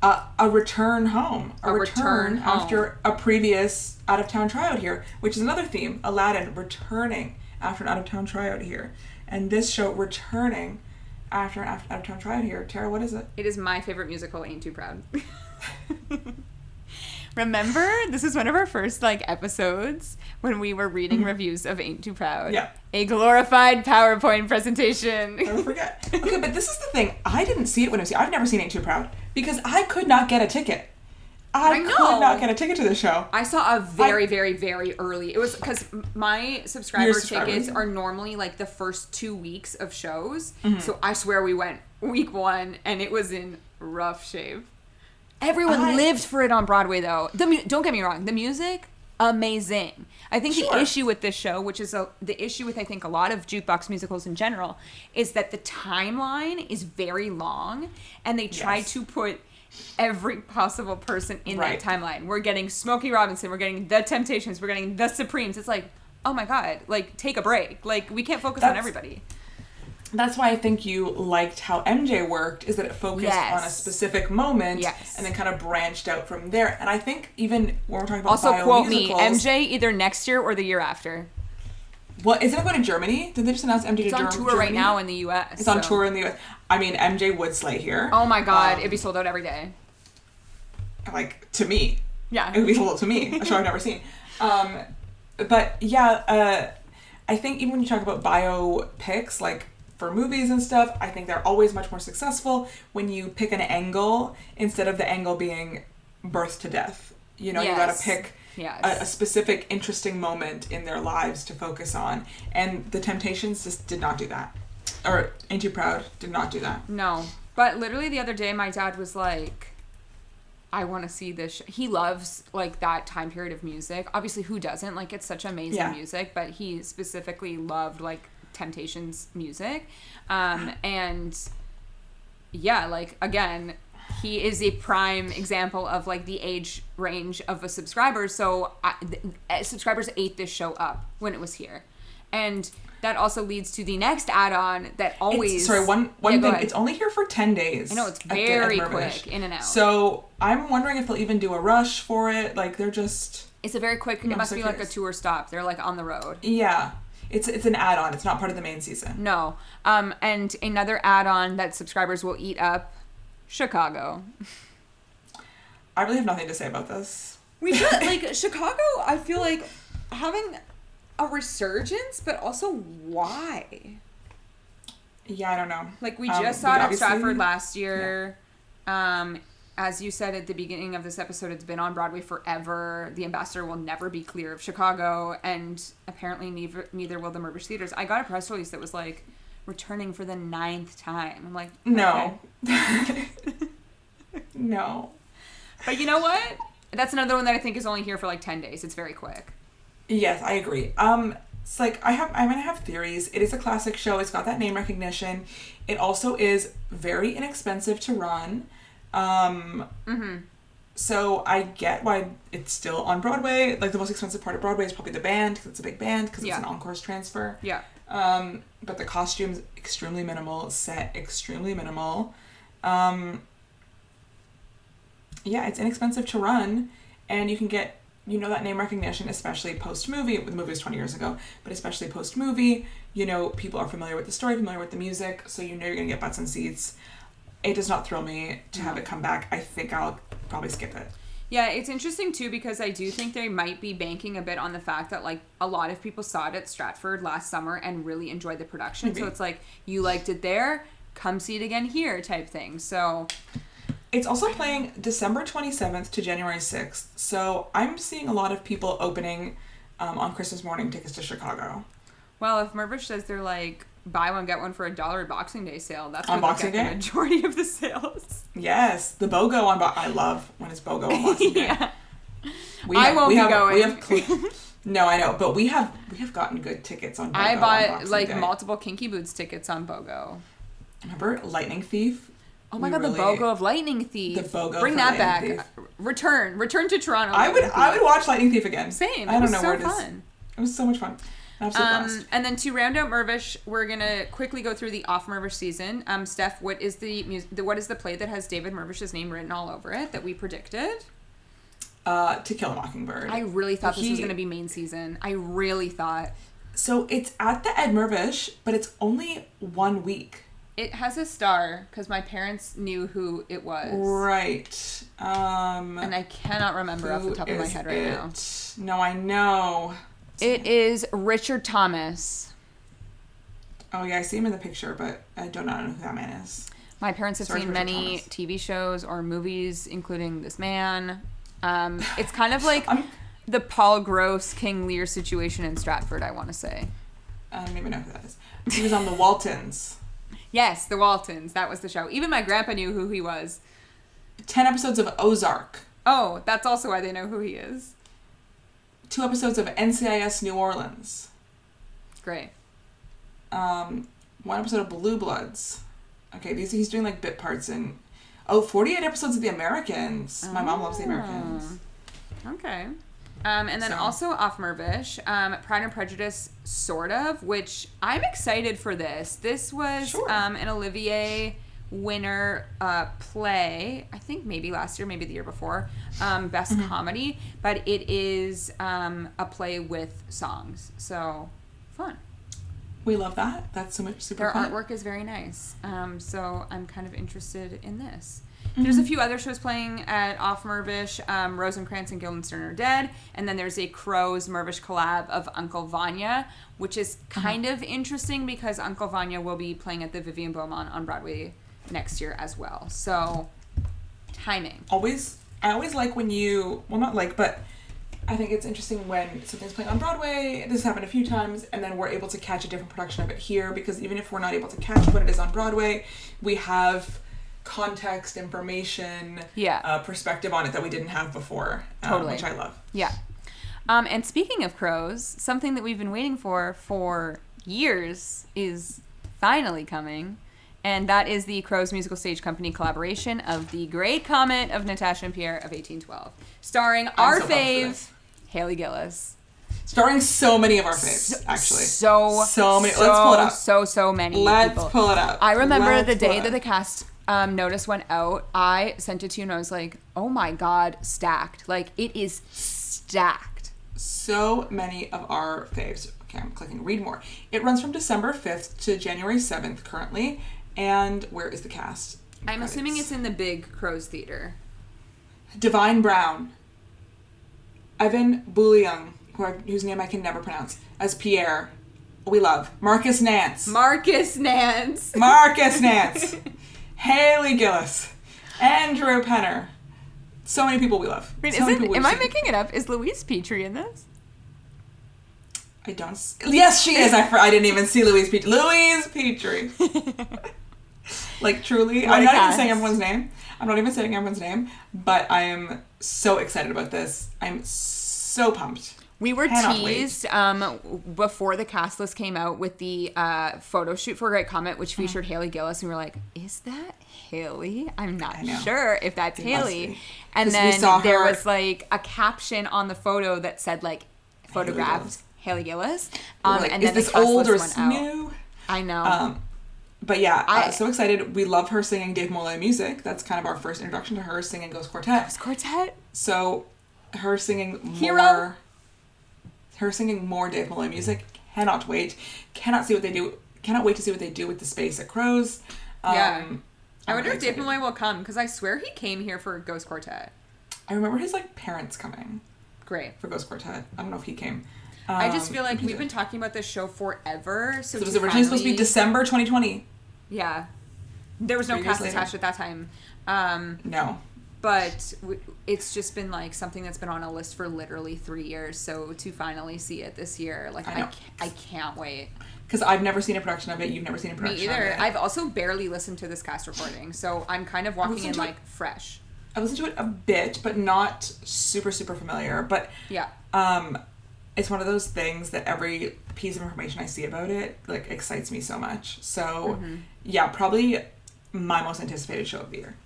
a return home. A return home. After a previous out-of-town tryout here, which is another theme. Aladdin returning after an out-of-town tryout here. And this show returning after an out-of-town tryout here. Tara, what is it? It is my favorite musical, Ain't Too Proud. Remember, this is one of our first episodes when we were reading reviews of Ain't Too Proud. Yeah. A glorified PowerPoint presentation. Never forget. Okay, but this is the thing. I didn't see it when it was here. I've never seen Ain't Too Proud because I could not get a ticket. I could not get a ticket to the show. I saw a very, very, very early. It was because my subscriber tickets are normally the first 2 weeks of shows. Mm-hmm. So I swear we went week 1 and it was in rough shape. Everyone lived for it on Broadway, though. Don't get me wrong. The music, amazing. I think the issue with this show, which is the issue with, I think, a lot of jukebox musicals in general, is that the timeline is very long, and they try to put every possible person in that timeline. We're getting Smokey Robinson. We're getting The Temptations. We're getting The Supremes. It's oh, my God. Take a break. We can't focus on everybody. That's why I think you liked how MJ worked, is that it focused on a specific moment and then kind of branched out from there. And I think even when we're talking about also, quote me, musicals, MJ either next year or the year after. Well, isn't it going to Germany? Did they just announce MJ to Germany? It's on tour right now in the U.S. It's on tour in the U.S. I mean, MJ would slay here. Oh my God, it'd be sold out every day. To me. Yeah. It would be sold out to me, a show I've never seen. But yeah, I think even when you talk about biopics, for movies and stuff, I think they're always much more successful when you pick an angle instead of the angle being birth to death. You gotta pick a specific interesting moment in their lives to focus on. And The Temptations just did not do that. Or Ain't Too Proud did not do that. No. But literally the other day, my dad was like, I want to see this. He loves that time period of music. Obviously, who doesn't? It's such amazing music, but he specifically loved Temptations music. And yeah, again, he is a prime example of the age range of a subscriber. So subscribers ate this show up when it was here. And that also leads to the next add-on that always... one thing. It's only here for 10 days. I know, it's very quick, in and out. So I'm wondering if they'll even do a rush for it. They're just... It's a very quick... It must be a tour stop. They're on the road. Yeah. It's an add-on. It's not part of the main season. No. And another add-on that subscribers will eat up, Chicago. I really have nothing to say about this. We should, Chicago, I feel having a resurgence, but also why? Yeah, I don't know. We just saw it at Stratford last year. Yeah. As you said at the beginning of this episode, it's been on Broadway forever. The Ambassador will never be clear of Chicago, and apparently neither will the Mirvish Theaters. I got a press release that was returning for the 9th time. I'm like, no. Okay. No. But you know what? That's another one that I think is only here for 10 days. It's very quick. Yes, I agree. It's I'm gonna have theories. It is a classic show. It's got that name recognition. It also is very inexpensive to run. So I get why it's still on Broadway. The most expensive part of Broadway is probably the band, because it's a big band, because it's an encore's transfer. Yeah. But the costumes, extremely minimal. Set, extremely minimal. Yeah, it's inexpensive to run, and you can get, that name recognition, especially post-movie. The movie was 20 years ago, but especially post-movie, people are familiar with the story, familiar with the music, so you're going to get butts and seats. It does not thrill me to have it come back. I think I'll probably skip it. Yeah, it's interesting, too, because I do think they might be banking a bit on the fact that, a lot of people saw it at Stratford last summer and really enjoyed the production. Maybe. So it's you liked it there, come see it again here type thing. So... It's also playing December 27th to January 6th. So I'm seeing a lot of people opening on Christmas morning tickets to Chicago. Well, if Mirvish says they're buy one, get one for $1 at Boxing Day sale, that's on Boxing Day? The majority of the sales. Yes, the BOGO on I love when it's BOGO on Boxing Day. Yeah. I won't be going. No, I know, but we have gotten good tickets on BOGO. I bought multiple Kinky Boots tickets on BOGO. Remember Lightning Thief? Oh my God, the BOGO of Lightning Thief. The BOGO. Bring that back. Thief. Return to Toronto. I would watch Lightning Thief again. Same. I don't know so where it is. Fun. It was so much fun. Absolute blast. And then to round out Mirvish, we're gonna quickly go through the off Mirvish season. Steph, what is what is the play that has David Mirvish's name written all over it that we predicted? To Kill a Mockingbird. I really thought this was gonna be main season. I really thought. So it's at the Ed Mirvish, but it's only 1 week. It has a star because my parents knew who it was. Right. And I cannot remember off the top of my head right now. No, I know. It is Richard Thomas. Oh, yeah, I see him in the picture, but I do not know who that man is. My parents have seen many TV shows or movies, including this man. It's kind of like the Paul Gross, King Lear situation in Stratford, I want to say. I don't even know who that is. He was on The Waltons. Yes, The Waltons. That was the show. Even my grandpa knew who he was. 10 episodes of Ozark. Oh, that's also why they know who he is. 2 episodes of NCIS New Orleans. Great. 1 episode of Blue Bloods. Okay, he's doing like bit parts in 48 episodes of The Americans. My mom loves The Americans. Okay. And then also off Mirvish, Pride and Prejudice, sort of, which I'm excited for this. This was an Olivier winner play, I think maybe last year, maybe the year before, Best Comedy, but it is a play with songs, so fun. We love that. That's so much super fun. Their artwork is very nice, so I'm kind of interested in this. There's a few other shows playing at Off Mirvish. Rosencrantz and Guildenstern are dead. And then there's a Crows Mirvish collab of Uncle Vanya, which is kind of interesting because Uncle Vanya will be playing at the Vivian Beaumont on Broadway next year as well. So, timing. I always like when but I think it's interesting when something's playing on Broadway. This has happened a few times, and then we're able to catch a different production of it here, because even if we're not able to catch when it is on Broadway, we have context, information, perspective on it that we didn't have before, which I love. Yeah. And speaking of Crows, something that we've been waiting for years is finally coming, and that is the Crows Musical Stage Company collaboration of The Great Comet of Natasha and Pierre of 1812, starring our fave, Haley Gillis. Starring so many of our faves, actually. So many. Let's pull it up. So many Let's people. Pull it up. I remember the day that the cast notice went out, I sent it to you and I was like, oh my god, stacked. Like, it is stacked. So many of our faves. Okay, I'm clicking read more. It runs from December 5th to January 7th currently. And where is the cast? I'm assuming it's in the big Crows Theater. Divine Brown. Evan Bouillon, whose name I can never pronounce, as Pierre. We love. Marcus Nance. Haley Gillis. Andrew Penner. So many people we love. Wait, am I making it up? Is Louise Petrie in this? I don't... Yes, she is. I didn't even see Louise Petrie. Louise Petrie. Like, truly. I'm not even saying everyone's name. But I am so excited about this. I'm so pumped. We were teased before the cast list came out with the photo shoot for Great Comet, which featured Haley Gillis, and we were like, is that Haley? I'm not sure if that's Haley. And then there was like a caption on the photo that said like, photographed Haley Gillis. Like, and then is this old or new? I know. But yeah, I'm so excited. We love her singing Dave Molloy music. That's kind of our first introduction to her singing Ghost Quartet. So her singing more... Her singing more Dave Molloy music. Cannot wait. Cannot wait to see what they do with the space at Crows. I wonder if Dave Molloy will come, because I swear he came here for Ghost Quartet. I remember his parents coming. Great. For Ghost Quartet. I don't know if he came. I just feel like we've been talking about this show forever. So it was originally supposed to be December 2020. Yeah. There was no cast attached at that time. No. But it's just been like something that's been on a list for literally 3 years. So to finally see it this year, like I can't wait. Because I've never seen a production of it. You've never seen a production of it. Me either. I've also barely listened to this cast recording. So I'm kind of walking in like fresh. I listened to it a bit, but not super, super familiar. But yeah. It's one of those things that every piece of information I see about it like excites me so much. So yeah, probably my most anticipated show of the year.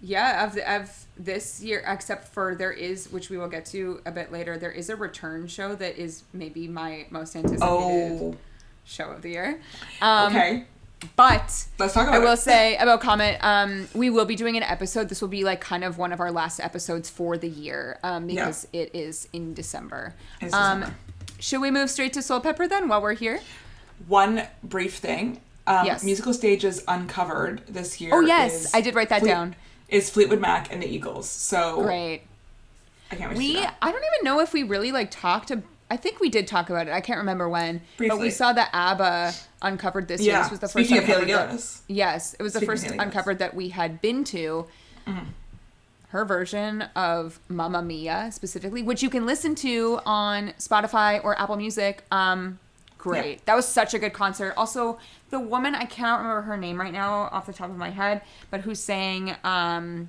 Yeah, of this year, except for there is, which we will get to a bit later, there is a return show that is maybe my most anticipated show of the year. Okay. But let's talk about I will say about Comet, we will be doing an episode. This will be like kind of one of our last episodes for the year because it is in December. Should we move straight to Soul Pepper then while we're here? One brief thing. Yes. Musical Stages Uncovered this year. Oh, yes. I did write that down. Is Fleetwood Mac and the Eagles. So great. I can't wait to see that. I don't even know if we really like talked about I think we did talk about it. I can't remember when. Briefly. But we saw that ABBA Uncovered this year. This was the first Speaking of Haley Gillis. Yes. It was the first Uncovered that we had been to. Mm-hmm. Her version of Mamma Mia, specifically, which you can listen to on Spotify or Apple Music. Great. Yeah. That was such a good concert. Also, the woman, I cannot remember her name right now off the top of my head, but who sang The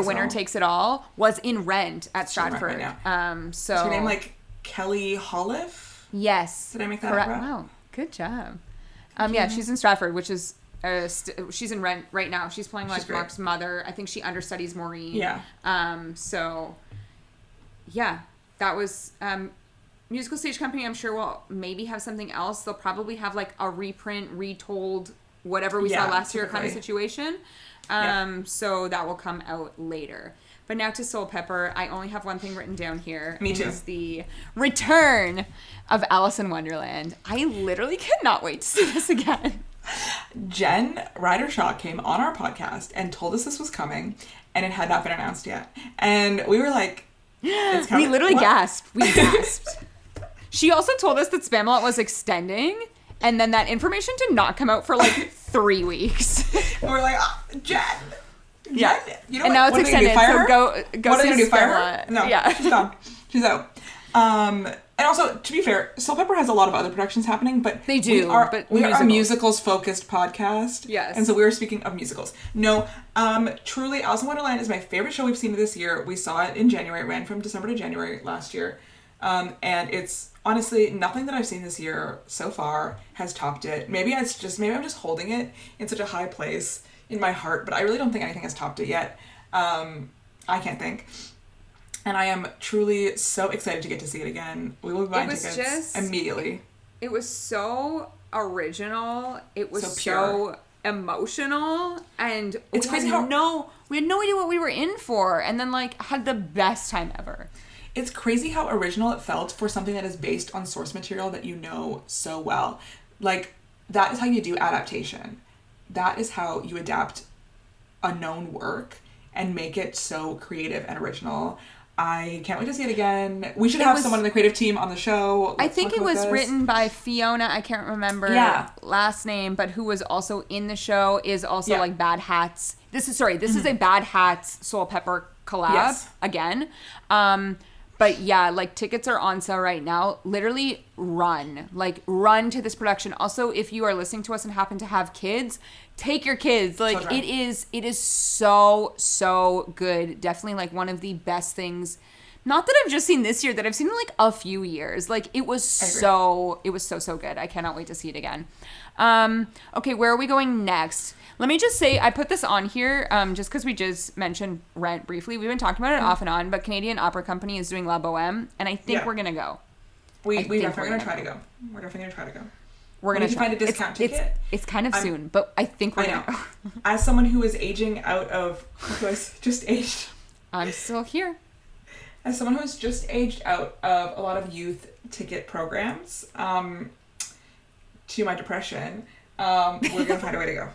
Winner Takes It All, was in Rent at Stratford. Right so is her name like Kelly Holliff? Yes. Did I make that up right? Wow. Good job. Yeah, she's in Stratford, which is she's in Rent right now. She's playing like Mark's mother. I think she understudies Maureen. Yeah. So yeah, that was Musical Stage Company. I'm sure will maybe have something else. They'll probably have like a reprint, retold, whatever we saw last year kind of situation. So that will come out later. But now to Soul Pepper, I only have one thing written down here. Me too. It is the return of Alice in Wonderland. I literally cannot wait to see this again. Jen Rydershaw came on our podcast and told us this was coming, and it had not been announced yet. And we were like, it's coming. We literally gasped. We gasped. She also told us that Spamalot was extending, and then that information did not come out for like 3 weeks. And we're like, oh, Jen. Yeah. You know and what? now it's extended, so go what see are they gonna do, fire her? Spamalot. No, yeah. She's gone. She's out. And also, to be fair, Soul Pepper has a lot of other productions happening, but they do. We are a musicals-focused podcast. Yes. And so we were speaking of musicals. No, truly, Alice in Wonderland is my favorite show we've seen this year. We saw it in January. It ran from December to January last year. And it's honestly nothing that I've seen this year so far has topped it. Maybe I'm just holding it in such a high place in my heart, but I really don't think anything has topped it yet. I can't think. And I am truly so excited to get to see it again. We will be buying tickets immediately. It was so original. It was so emotional. And it's crazy we had no idea what we were in for. And then like had the best time ever. It's crazy how original it felt for something that is based on source material that you know so well. Like, that is how you do adaptation. That is how you adapt a known work and make it so creative and original. I can't wait to see it again. We should have someone in the creative team on the show. I think it was written by Fiona. I can't remember last name, but who was also in the show is also like Bad Hats. This is a Bad Hats Soul Pepper collab again. But yeah, like tickets are on sale right now. Literally run to this production. Also, if you are listening to us and happen to have kids, take your kids. Like it is so good. Definitely like one of the best things. Not that I've just seen this year, that I've seen in like a few years. Like it was so good. I cannot wait to see it again. Okay, where are we going next? Let me just say, I put this on here just because we just mentioned Rent briefly. We've been talking about it off and on, but Canadian Opera Company is doing La Boheme, and I think we're going to go. We're definitely going to try to go. We're definitely going to try to go. We're going to find a discount ticket. It's kind of soon, but I think we're going to go. As someone who is aging out of, who has just aged. I'm still here. As someone who has just aged out of a lot of youth ticket programs, to my depression, we're going to find a way to go.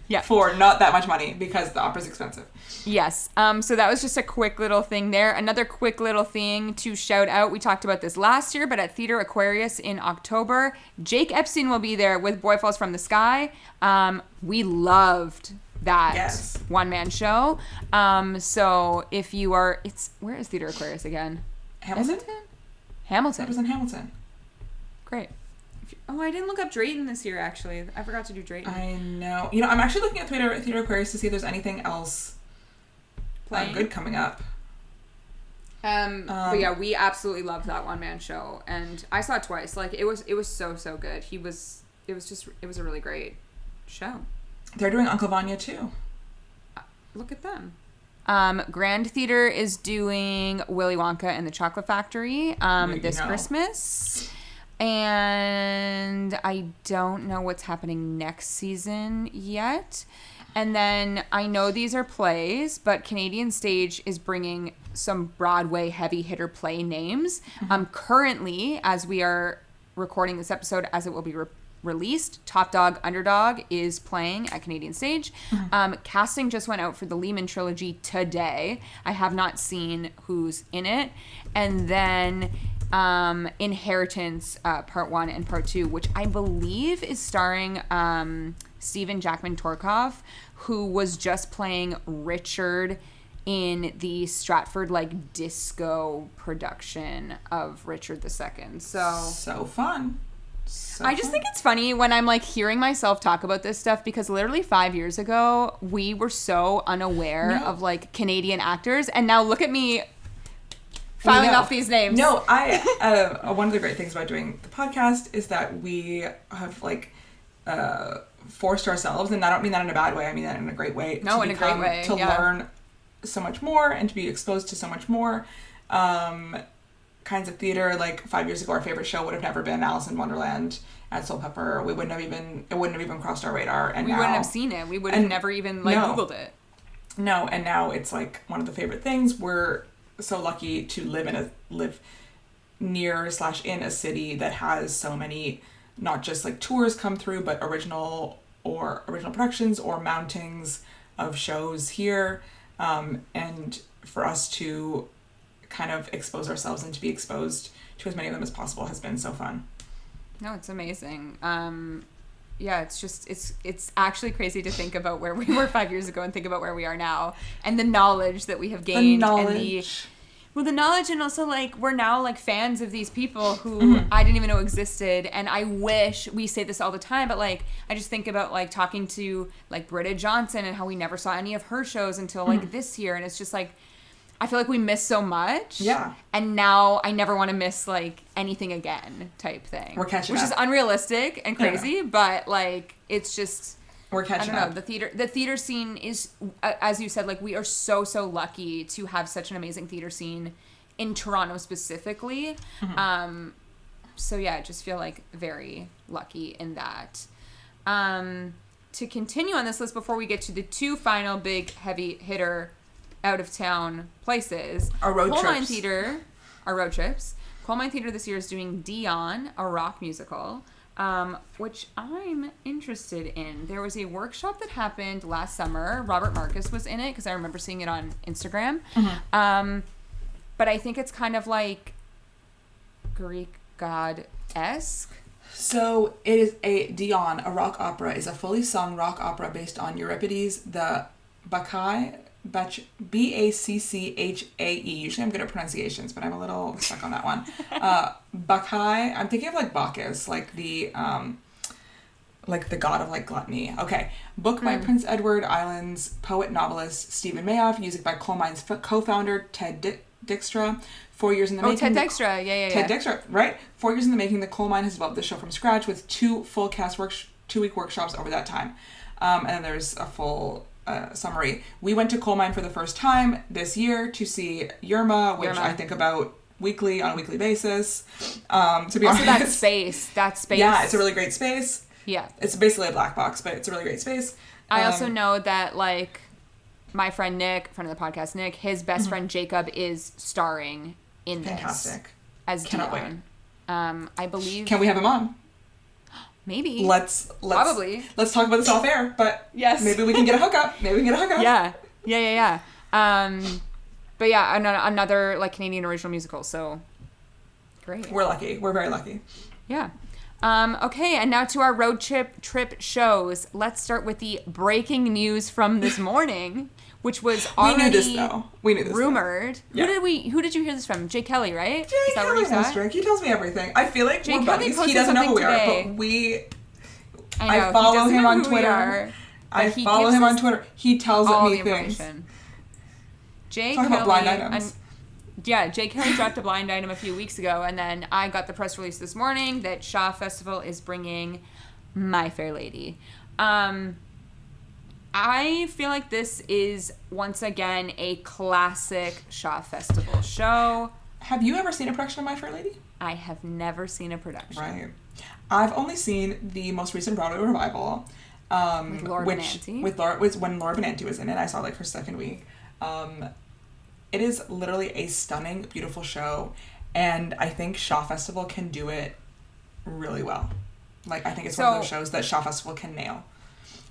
Yeah. For not that much money because the opera's expensive. Yes. So that was just a quick little thing there. Another quick little thing to shout out. We talked about this last year, but at Theatre Aquarius in October, Jake Epstein will be there with Boy Falls from the Sky. We loved that one-man show. So if you are... Where is Theatre Aquarius again? Hamilton? Hamilton. It was in Hamilton. Great. Oh, I didn't look up Drayton this year, actually. I forgot to do Drayton. I know. You know, I'm actually looking at Theatre Aquarius to see if there's anything else good coming up. But yeah, we absolutely loved that one-man show. And I saw it twice. Like, it was so good. It was a really great show. They're doing Uncle Vanya, too. Look at them. Grand Theater is doing Willy Wonka and the Chocolate Factory this Christmas. And I don't know what's happening next season yet. And then I know these are plays, but Canadian Stage is bringing some Broadway heavy hitter play names. Currently, as we are recording this episode, as it will be released, Top Dog Underdog is playing at Canadian Stage. Casting just went out for the Lehman trilogy today. I have not seen who's in it. And then Inheritance Part 1 and Part 2, which I believe is starring Stephen Jackman Torkoff, who was just playing Richard in the Stratford disco production of Richard II. So fun. I just think it's funny when I'm hearing myself talk about this stuff, because literally 5 years ago we were so unaware of Canadian actors, and now look at me filing off these names. No, I one of the great things about doing the podcast is that we have forced ourselves, and I don't mean that in a bad way, I mean that in a great way. No, in a great way. To learn so much more and to be exposed to so much more kinds of theater. 5 years ago, our favorite show would have never been Alice in Wonderland at Soul Pepper. It wouldn't have even crossed our radar. And we wouldn't have seen it. We would have never even Googled it. No, and now it's one of the favorite things. We're so lucky to live near / in a city that has so many, not just tours come through, but original productions or mountings of shows here, and for us to kind of expose ourselves and to be exposed to as many of them as possible has been so fun. No, it's amazing. Yeah, it's just, it's actually crazy to think about where we were 5 years ago and think about where we are now, and the knowledge that we have gained. The knowledge. The knowledge, and also we're now fans of these people who I didn't even know existed. And I wish, we say this all the time, but I just think about talking to Britta Johnson and how we never saw any of her shows until this year. And it's just I feel we miss so much. Yeah. And now I never want to miss anything again type thing. We're catching up. Which is unrealistic and crazy, but it's just, we're catching up. I don't know, the theater scene is, as you said, we are so lucky to have such an amazing theater scene in Toronto specifically. So yeah, I just feel very lucky in that. To continue on this list before we get to the two final big heavy hitter out of town places, our road trips. Coal Mine Theater this year is doing Dion, a rock musical, which I'm interested in. There was a workshop that happened last summer. Robert Marcus was in it because I remember seeing it on Instagram. But I think it's kind of Greek god-esque. So it is Dion, a rock opera, is a fully sung rock opera based on Euripides, the Bacchae, Bacchae. Usually I'm good at pronunciations, but I'm a little stuck on that one. Bacchae. I'm thinking of Bacchus, the god of gluttony. Okay. Book by Prince Edward Island's poet novelist Stephen Mayoff. Music by Coal Mine's co-founder Ted Dykstra. 4 years in the making. Ted Dykstra. Yeah. Ted Dykstra, right? 4 years in the making, the Coal Mine has developed the show from scratch with 2 full cast 2-week workshops over that time. And then there's a full summary. We went to Coal Mine for the first time this year to see Yerma, which I think about on a weekly basis. To be honest, that space. Yeah, it's a really great space. Yeah, it's basically a black box, but it's a really great space. I also know that my friend Nick, friend of the podcast, Nick, his best friend Jacob is starring in Fantastic. This as Cannot Dion. Wait. I believe. Can we have him on? Maybe. Let's probably. Let's talk about this off air, but yes. Maybe we can get a hookup. Yeah. But yeah, another Canadian original musical. So great. We're lucky. We're very lucky. Yeah. Okay, and now to our road trip shows. Let's start with the breaking news from this morning, which was already we knew this rumored. Yeah. Who did you hear this from? Jay Kelly, right? Jay Kelly knows Drake. He tells me everything. I feel like Jay we're Kelly buddies. He doesn't know who we are, but I follow him on Twitter. On Twitter. He tells me things. Jay Talk Kelly, about blind items. Jay Kelly dropped a blind item a few weeks ago, and then I got the press release this morning that Shaw Festival is bringing My Fair Lady. I I feel like this is, once again, a classic Shaw Festival show. Have you ever seen a production of My Fair Lady? I have never seen a production. Right. I've only seen the most recent Broadway revival. With Laura Benanti. When Laura Benanti was in it. I saw like her second week. It is literally a stunning, beautiful show. And I think Shaw Festival can do it really well. Like, I think it's one of those shows that Shaw Festival can nail.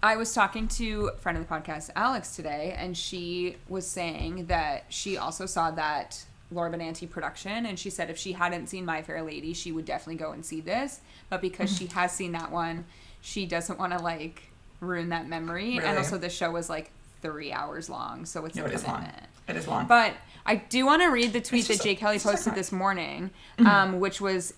I was talking to a friend of the podcast, Alex, today, and she was saying that she also saw that Laura Benanti production, and she said if she hadn't seen My Fair Lady, she would definitely go and see this. But because she has seen that one, she doesn't want to, like, ruin that memory. Really? And also the show was, like, 3 hours long, so it's a commitment. It is long. But I do want to read the tweet that Jay Kelly posted this morning, which was...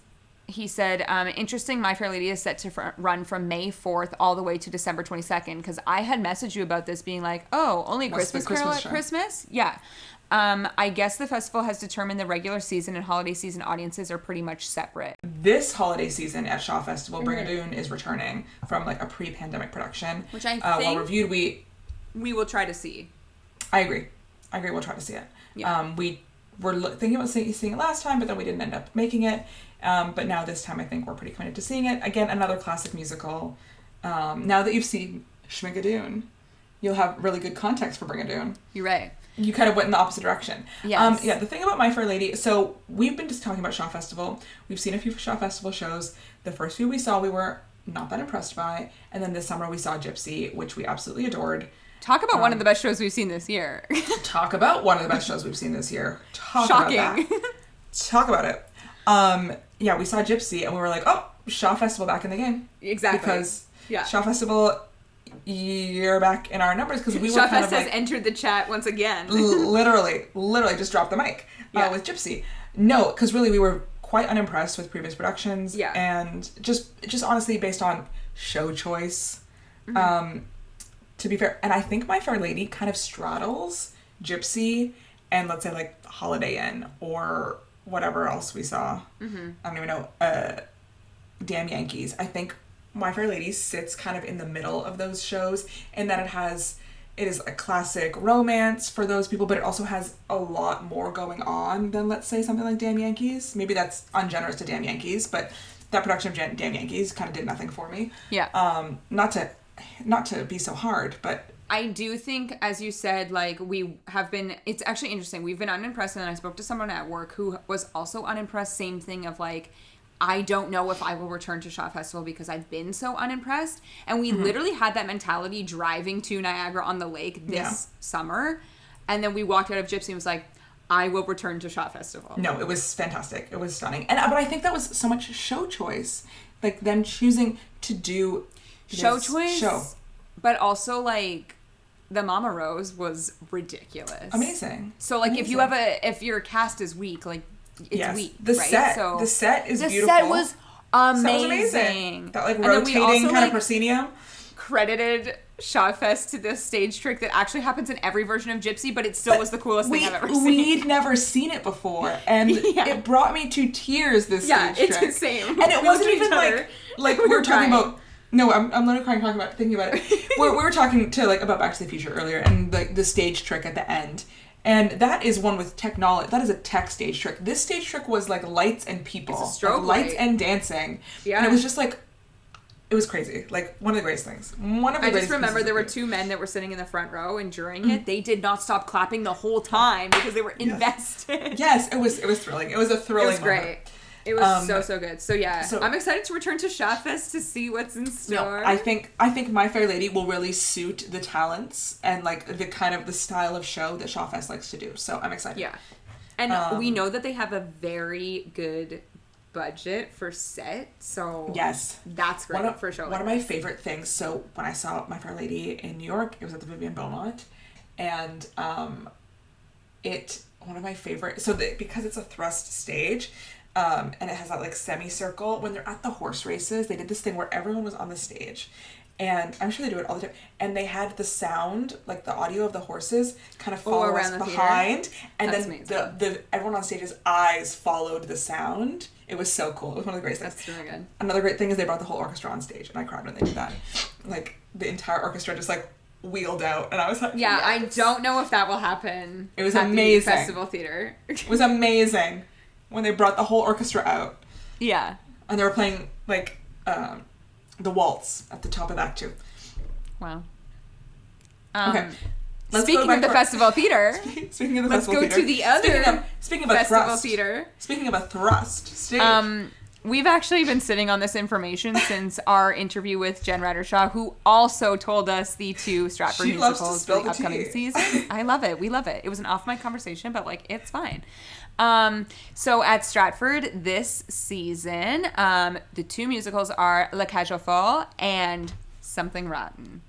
He said, interesting, My Fair Lady is set to run from May 4th all the way to December 22nd. Because I had messaged you about this being like, oh, only Christmas Carol at Christmas? Yeah. I guess the festival has determined the regular season and holiday season audiences are pretty much separate. This holiday season at Shaw Festival, Brigadoon is returning from like a pre-pandemic production. Which I think well reviewed, we will try to see. I agree. We'll try to see it. Yeah. We were thinking about seeing it last time, but then we didn't end up making it. But now this time I think we're pretty committed to seeing it. Again, another classic musical. Now that you've seen Schmigadoon, you'll have really good context for Brigadoon. You're right. You kind of went in the opposite direction. Yes. The thing about My Fair Lady, so we've been just talking about Shaw Festival. We've seen a few Shaw Festival shows. The first few we saw we were not that impressed by. And then this summer we saw Gypsy, which we absolutely adored. Talk about one of the best shows we've seen this year. Talk about one of the best shows we've seen this year. Shocking. About that. Talk about it. We saw Gypsy and we were like, oh, Shaw Festival back in the game. Exactly. Because Shaw Festival, you're back in our numbers because we were Shaw kind Fest of like... has entered the chat once again. literally just dropped the mic with Gypsy. No, because really we were quite unimpressed with previous productions. Yeah. And just honestly based on show choice, to be fair. And I think My Fair Lady kind of straddles Gypsy and let's say like Holiday Inn or whatever else we saw. I don't even know. Damn Yankees. I think My Fair Lady sits kind of in the middle of those shows in that it is a classic romance for those people, but it also has a lot more going on than, let's say, something like Damn Yankees. Maybe that's ungenerous to Damn Yankees, but that production of Damn Yankees kind of did nothing for me. Yeah. Not to be so hard, but... I do think, as you said, like, we have been... It's actually interesting. We've been unimpressed, and I spoke to someone at work who was also unimpressed. Same thing of, like... I don't know if I will return to Shaw Festival because I've been so unimpressed. And we literally had that mentality driving to Niagara-on-the-Lake this summer. And then we walked out of Gypsy and was like, I will return to Shaw Festival. No, it was fantastic. It was stunning. But I think that was so much show choice. Like, them choosing to do show choice. But also, like, the Mama Rose was ridiculous. Amazing. So, like, if your cast is weak, like, it's weak, the right? The set is beautiful. The set was amazing. That was amazing. That, like, rotating kind of proscenium. Credited Shawfest to this stage trick that actually happens in every version of Gypsy, but it still was the coolest thing I've ever seen. We'd never seen it before, and it brought me to tears, this stage trick. Yeah, it's insane. And it wasn't even like we were talking about... No, I'm literally crying thinking about it. we were talking about Back to the Future earlier, and like the stage trick at the end. And that is one with technology. That is a tech stage trick. This stage trick was like lights and people. It's a strobe lights and dancing. Yeah. And it was just like, it was crazy. Like, one of the greatest things. I just remember there were two men that were sitting in the front row, and during it, they did not stop clapping the whole time because they were invested. Yes, it was thrilling. It was a thrilling moment. It was great. It was so good. So I'm excited to return to Shawfest to see what's in store. No, I think My Fair Lady will really suit the talents and like the kind of the style of show that Shawfest likes to do. So I'm excited. Yeah. And we know that they have a very good budget for set. So yes, that's great for show. One of my favorite things. So when I saw My Fair Lady in New York, it was at the Vivian Beaumont, and one of my favorite. So because it's a thrust stage. And it has that like semicircle. When they're at the horse races, they did this thing where everyone was on the stage, and I'm sure they do it all the time. And they had the sound, like the audio of the horses, kind of follow us behind, theater. And that's then the everyone on stage's eyes followed the sound. It was so cool. It was one of the greatest things. That's really good. Another great thing is they brought the whole orchestra on stage, and I cried when they did that. Like the entire orchestra just like wheeled out, and I was like, yeah, yes. I don't know if that will happen. It was at amazing. The festival theater. It was amazing when they brought the whole orchestra out. Yeah. And they were playing, like, the waltz at the top of Act 2. Wow. Okay. Speaking of the festival theater, Speaking of the festival theater. Let's go to the other speaking of a festival thrust. theater. Speaking of a thrust stage. We've actually been sitting on this information since our interview with Jen Rattershaw, who also told us the 2 Stratford musicals for the upcoming season. I love it. We love it. It was an off-mic conversation, but, like, it's fine. So at Stratford this season, the 2 musicals are La Cage aux Folles and Something Rotten.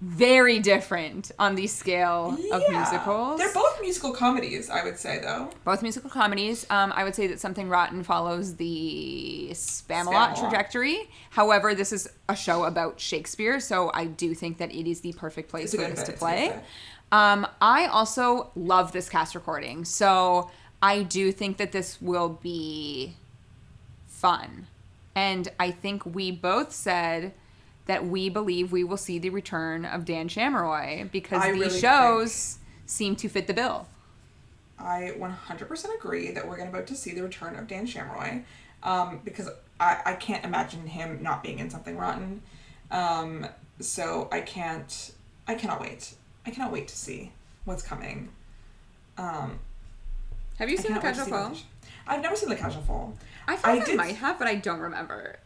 Very different on the scale of musicals. They're both musical comedies, I would say, though. Both musical comedies. I would say that Something Rotten follows the Spamalot trajectory. However, this is a show about Shakespeare, so I do think that it is the perfect place for this to play. I also love this cast recording, so I do think that this will be fun. And I think we both said that we believe we will see the return of Dan Shamroy because these shows seem to fit the bill. I 100% agree that we're about to see the return of Dan Shamroy because I can't imagine him not being in Something Rotten. So I cannot wait. I cannot wait to see what's coming. Have you seen La Cage aux Folles? I've never seen La Cage aux Folles. I thought I might have, but I don't remember.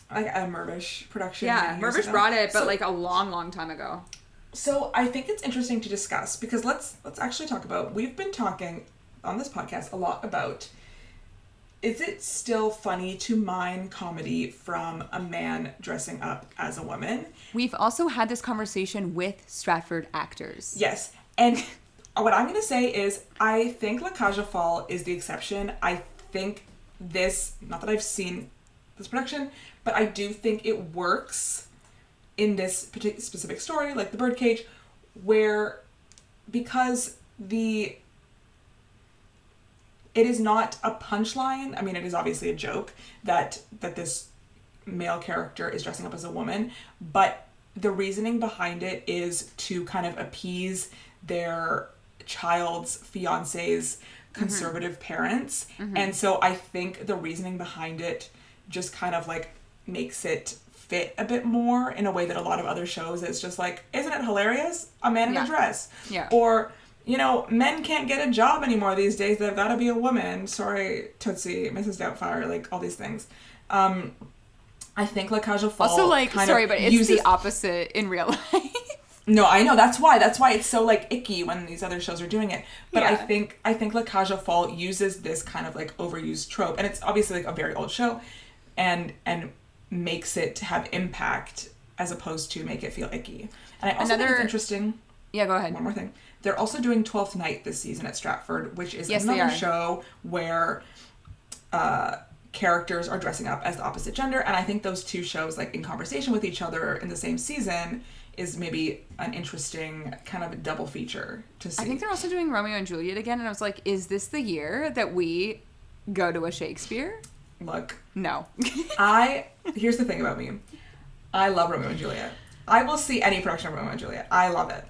Like a Mirvish production. Yeah, Mirvish brought it, but like a long, long time ago. So I think it's interesting to discuss because let's actually talk about, we've been talking on this podcast a lot about, is it still funny to mine comedy from a man dressing up as a woman? We've also had this conversation with Stratford actors. Yes, and what I'm going to say is I think La Cage aux Folles is the exception. I think this, not that I've seen this production, but I do think it works in this specific story, like The Birdcage, where because it is not a punchline. I mean, it is obviously a joke that this male character is dressing up as a woman, but the reasoning behind it is to kind of appease their child's fiance's conservative parents. And so I think the reasoning behind it just kind of like makes it fit a bit more in a way that a lot of other shows is just like, isn't it hilarious? A man in a dress. Yeah. Or, you know, men can't get a job anymore these days. They've got to be a woman. Sorry, Tootsie, Mrs. Doubtfire, like all these things. I think La Cage aux Folles also, like, sorry, but it's uses... the opposite in real life. No, I know. That's why it's so like icky when these other shows are doing it. But Yeah. I think La Cage aux Folles uses this kind of like overused trope, and it's obviously like a very old show, and makes it have impact as opposed to make it feel icky. And I also think it's interesting. Yeah, go ahead. One more thing. They're also doing 12th Night this season at Stratford, which is Yes, another show where characters are dressing up as the opposite gender. And I think those two shows, like in conversation with each other in the same season, is maybe an interesting kind of double feature to see. I think they're also doing Romeo and Juliet again, and I was like, is this the year that we go to a Shakespeare? Look. No. Here's the thing about me. I love Romeo and Juliet. I will see any production of Romeo and Juliet. I love it.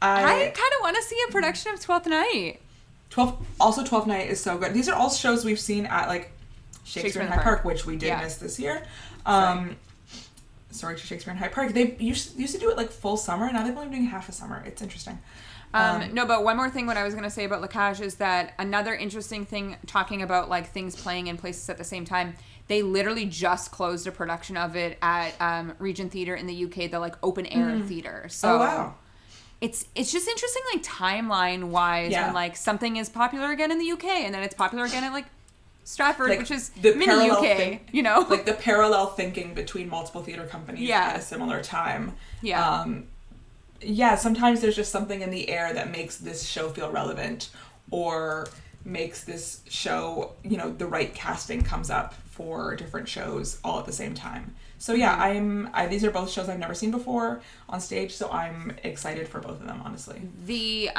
I kind of want to see a production of 12th Night. 12th Night is so good. These are all shows we've seen at like Shakespeare in Hyde Park, which we did miss this year. Sorry to Shakespeare in Hyde Park. They used to do it like full summer. Now they've only been doing half a summer. It's interesting. No, but one more thing what I was going to say about La Cage is that another interesting thing, talking about like things playing in places at the same time, they literally just closed a production of it at Regent Theatre in the UK, the like open air theater. So oh, wow. It's just interesting, like timeline wise, when like something is popular again in the UK and then it's popular again at like Stratford, like, which is the mini UK, you know, like the parallel thinking between multiple theater companies at a similar time. Sometimes there's just something in the air that makes this show feel relevant, or makes this show, you know, the right casting comes up for different shows all at the same time. So these are both shows I've never seen before on stage, so I'm excited for both of them, honestly. The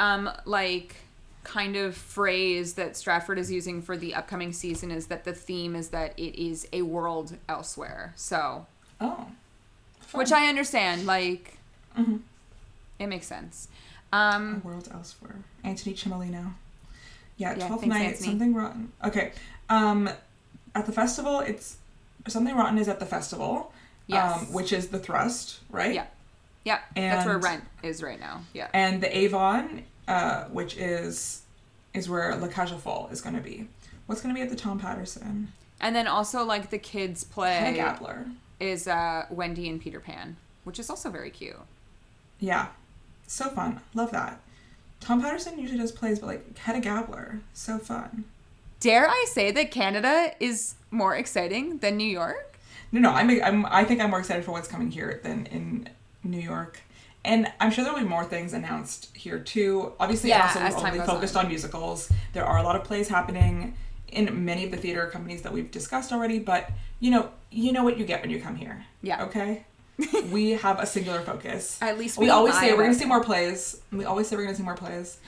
like kind of phrase that Stratford is using for the upcoming season is that the theme is that it is a world elsewhere. So fun. Which I understand, like It makes sense. A World Elsewhere. Anthony Cimolino. Yeah, 12th Night, Anthony. Something Rotten. Okay. At the festival, it's Something Rotten is at the festival. Yes. Which is the Thrust, right? Yeah. Yeah. And, that's where Rent is right now. Yeah. And the Avon, which is where La Cage aux Folles is going to be. What's going to be at the Tom Patterson? And then also, like, the kids play... Hedda Gabler. Is Wendy and Peter Pan, which is also very cute. Yeah. So fun. Love that. Tom Patterson usually does plays, but, like, Hedda Gabler. So fun. Dare I say that Canada is more exciting than New York? No, I think I'm more excited for what's coming here than in New York. And I'm sure there'll be more things announced here, too. Obviously, Yeah, also as we're time only goes focused on musicals. There are a lot of plays happening in many of the theater companies that we've discussed already, but you know what you get when you come here. Yeah. Okay? We have a singular focus. At least we always say lie we're going about to see more plays. We always say we're going to see more plays.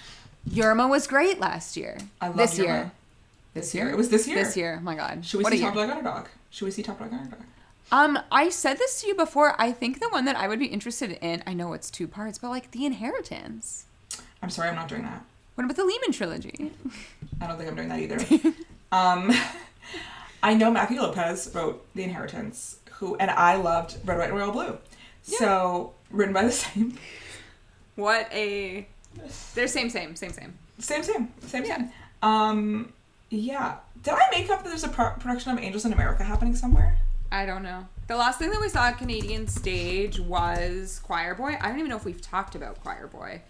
Yerma was great last year. I love this Yerma. year. This year? It was this year. This year. Oh my God. Should we What see a Top year. Dog Underdog? Should we see Top Dog Underdog? I said this to you before. I think the one that I would be interested in, I know it's 2 parts, but like The Inheritance. I'm sorry, I'm not doing that. What about the Lehman trilogy? I don't think I'm doing that either. I know Matthew Lopez wrote The Inheritance, and I loved Red, White, and Royal Blue. Yeah. So, written by the same. They're same. Same. Yeah. Did I make up that there's a production of Angels in America happening somewhere? I don't know. The last thing that we saw at Canadian stage was Choir Boy. I don't even know if we've talked about Choir Boy.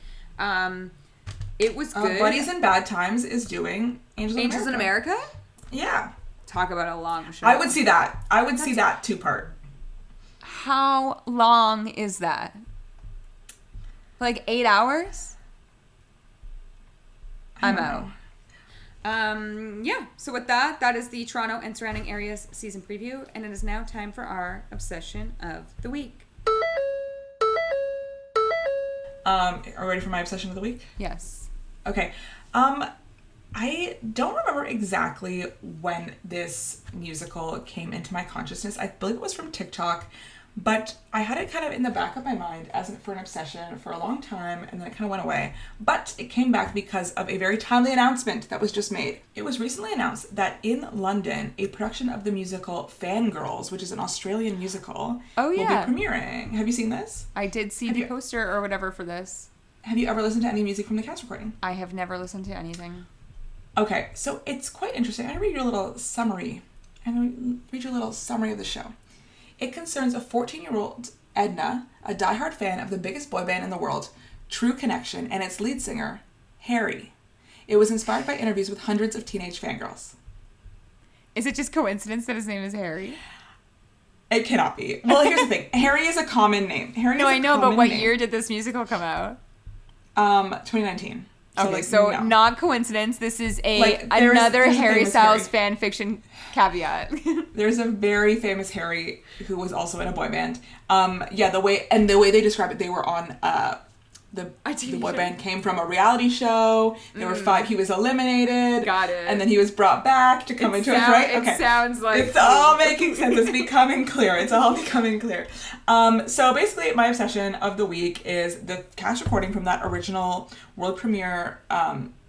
It was good. Buddies in Bad Times is doing Angels in America? Yeah. Talk about a long show. I would see that. See that 2-part. How long is that? Like 8 hours? I'm out. Yeah, so with that is the Toronto and surrounding areas season preview, and it is now time for our obsession of the week. Are you ready for my obsession of the week? Yes. Okay. I don't remember exactly when this musical came into my consciousness. I believe it was from TikTok, but I had it kind of in the back of my mind for an obsession for a long time, and then it kind of went away. But it came back because of a very timely announcement that was just made. It was recently announced that in London, a production of the musical Fangirls, which is an Australian musical, will be premiering. Have you seen this? I did see the poster or whatever for this. Have you ever listened to any music from the cast recording? I have never listened to anything. Okay, so it's quite interesting. I'm going to read you a little summary. Of the show. It concerns a 14-year-old Edna, a diehard fan of the biggest boy band in the world, True Connection, and its lead singer, Harry. It was inspired by interviews with hundreds of teenage fangirls. Is it just coincidence that his name is Harry? It cannot be. Well, here's the thing. Harry is a common name. No, I know, but what year did this musical come out? 2019. So not coincidence. This is another Harry Styles fan fiction caveat. There's a very famous Harry who was also in a boy band. The way they describe it, they were on the boy band came from a reality show. There were 5. He was eliminated. Got it. And then he was brought back to come into it, right? Okay. It sounds like it's all making sense. It's becoming clear. It's all becoming clear. So basically, my obsession of the week is the cast recording from that original world premiere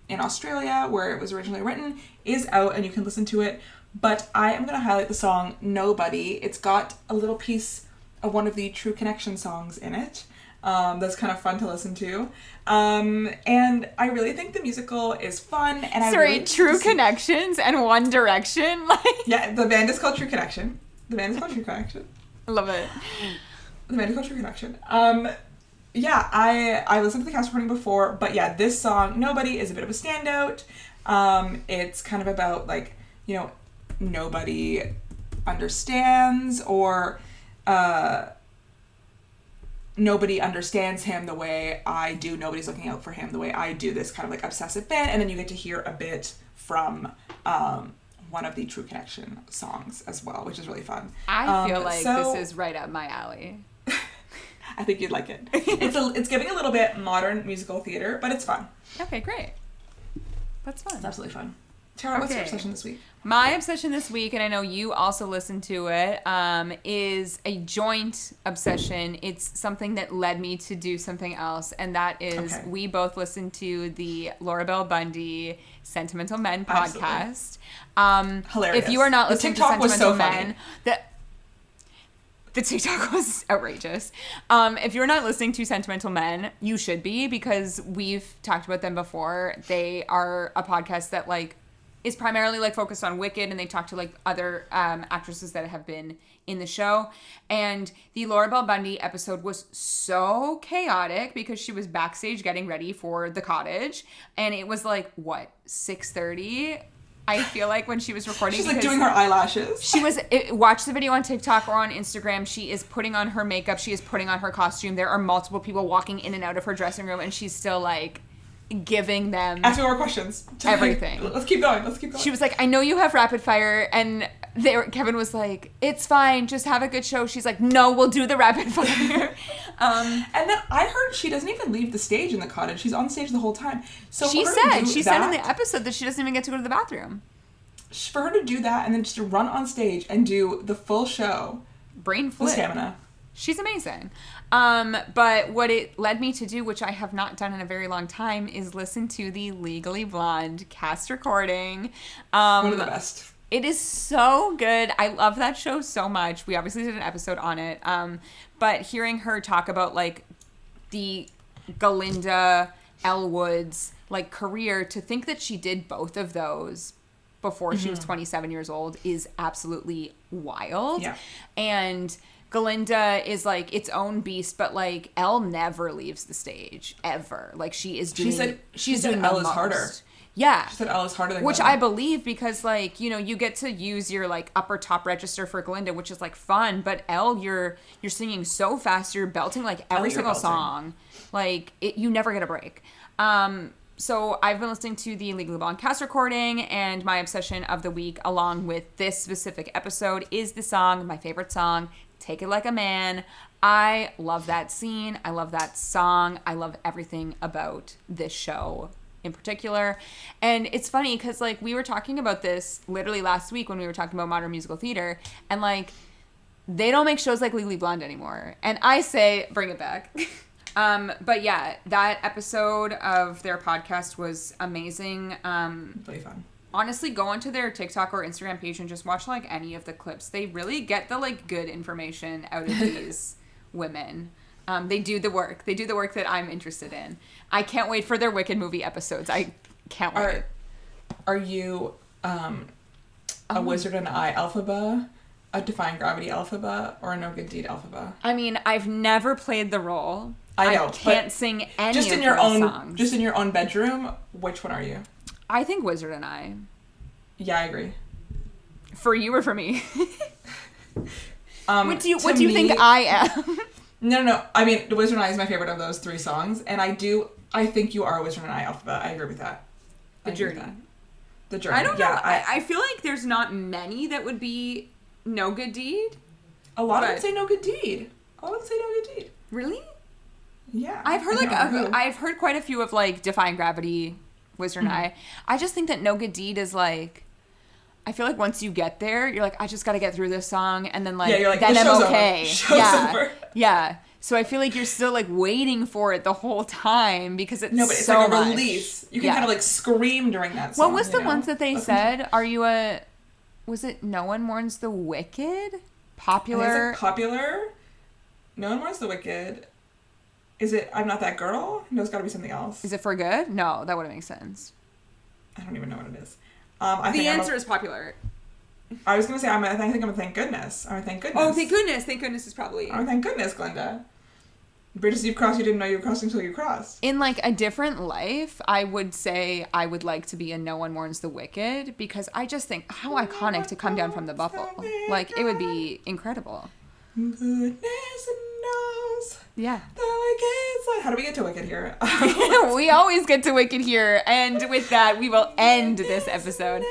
in Australia, where it was originally written, is out, and you can listen to it. But I am going to highlight the song "Nobody." It's got a little piece of one of the True Connection songs in it. That's kind of fun to listen to. And I really think the musical is fun. And True Connections and One Direction? Yeah, the band is called True Connection. I love it. The band is called True Connection. Yeah, I listened to the cast recording before, but yeah, this song, Nobody, is a bit of a standout. It's kind of about, nobody understands, or nobody understands him the way I do. Nobody's looking out for him the way I do, this kind of obsessive fan. And then you get to hear a bit from one of the True Connection songs as well, which is really fun. I feel like this is right up my alley. I think you'd like it. It's giving a little bit modern musical theater, but it's fun. Okay, great. That's fun. It's absolutely fun. Tara, what's your obsession this week? My obsession this week, and I know you also listened to it, is a joint obsession. It's something that led me to do something else, and that is we both listened to the Laura Bell Bundy Sentimental Men podcast. Hilarious. If you are not listening to Sentimental Men, funny. The TikTok was outrageous. If you're not listening to Sentimental Men, you should be, because we've talked about them before. They are a podcast that like is primarily like focused on Wicked, and they talk to like other actresses that have been in the show. And the Laura Bell Bundy episode was so chaotic because she was backstage getting ready for the cottage, and it was like 6:30. I feel like when she was recording, she's like doing her eyelashes. She was watch the video on TikTok or on Instagram. She is putting on her makeup. She is putting on her costume. There are multiple people walking in and out of her dressing room, and she's still like giving them asking more questions. Everything. Let's keep going. She was like, I know you have rapid fire, and Kevin was like, it's fine, just have a good show. She's like, no, we'll do the rapid fire. And then I heard she doesn't even leave the stage in the cottage. She's on stage the whole time. So she said in the episode that she doesn't even get to go to the bathroom. For her to do that and then just to run on stage and do the full show, brain flip, the stamina. She's amazing. But what it led me to do, which I have not done in a very long time, is listen to the Legally Blonde cast recording. One of the best. It is so good. I love that show so much. We obviously did an episode on it. But hearing her talk about like the Galinda Elwood's like career, to think that she did both of those before she was 27 years old is absolutely wild. Yeah. And Galinda is like its own beast, but like Elle never leaves the stage ever. Like she is doing. She's doing Elle is harder. Yeah. She said Elle is harder than which Galinda. I believe, because like, you know, you get to use your like upper top register for Galinda, which is like fun, but Elle, you're singing so fast, you're belting like every single song. Like you never get a break. So I've been listening to the Legally Blonde cast recording, and my obsession of the week, along with this specific episode, is the song, my favorite song, Take It Like a Man. I love that scene. I love that song. I love everything about this show in particular. And it's funny because like we were talking about this literally last week when we were talking about modern musical theater, and like they don't make shows like Legally Blonde anymore. And I say, bring it back. But yeah, that episode of their podcast was amazing. Really fun. Honestly, go onto their TikTok or Instagram page and just watch like any of the clips. They really get the like good information out of these women. They do the work. They do the work that I'm interested in. I can't wait for their Wicked movie episodes. I can't wait. Are you a Wizard and I Elphaba, a Defying Gravity Elphaba, or a No Good Deed Elphaba? I mean, I've never played the role. I know. I can't sing any just of in your those own songs. Just in your own bedroom, which one are you? I think Wizard and I. Yeah, I agree. For you or for me? What do you think I am? No. I mean, The Wizard and I is my favorite of those three songs, and I think you are a Wizard and I Alphabet. I agree with that. The Journey. The Journey. I don't know. Yeah, I feel like there's not many that would be No Good Deed. A lot of them say No Good Deed. A lot of them say No Good Deed. Really? Yeah. I've heard quite a few of like Defying Gravity, Wizard and I. I just think that No Good Deed is like, I feel like once you get there, you're like, I just got to get through this song, and then like, then I'm okay. Show's over. Yeah. So I feel like you're still like waiting for it the whole time because it's no, but it's so like a much. Release. You can kind of like scream during that song. What was the ones that they said? Are you was it No One Mourns the Wicked? Popular. Is it Popular? No One Mourns the Wicked. Is it I'm Not That Girl? No, it's got to be something else. Is it For Good? No, that wouldn't make sense. I don't even know what it is. The answer is Popular. I was going to say, I think I'm a Thank Goodness. I'm a Thank Goodness. Oh, Thank Goodness. Thank Goodness is probably... I'm a Thank Goodness, Glenda. Bridges you've crossed, you didn't know you were crossing until you crossed. In, like, a different life, I would say I would like to be in No One Mourns the Wicked, because I just think how iconic to come down from the bubble. Like, it would be incredible. Goodness knows. Yeah. How do we get to Wicked here? We always get to Wicked here. And with that, we will end this episode.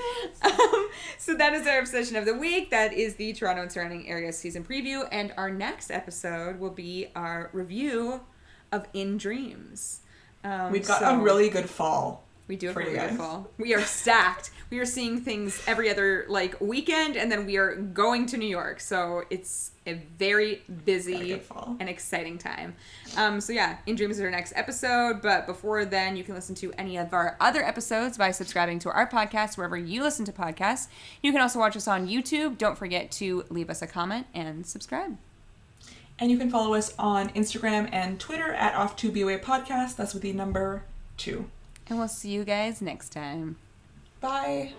So that is our obsession of the week. That is the Toronto and surrounding area season preview. And our next episode will be our review of In Dreams. We've got a really good fall. We do have for a you really guys. full. We are stacked. We are seeing things every other like weekend, and then we are going to New York. So it's a very Gotta busy get full. and exciting time. So yeah, In Dreams is our next episode. But before then, you can listen to any of our other episodes by subscribing to our podcast wherever you listen to podcasts. You can also watch us on YouTube. Don't forget to leave us a comment and subscribe. And you can follow us on Instagram and Twitter at Off2BOA Podcast. That's with the number 2. And we'll see you guys next time. Bye.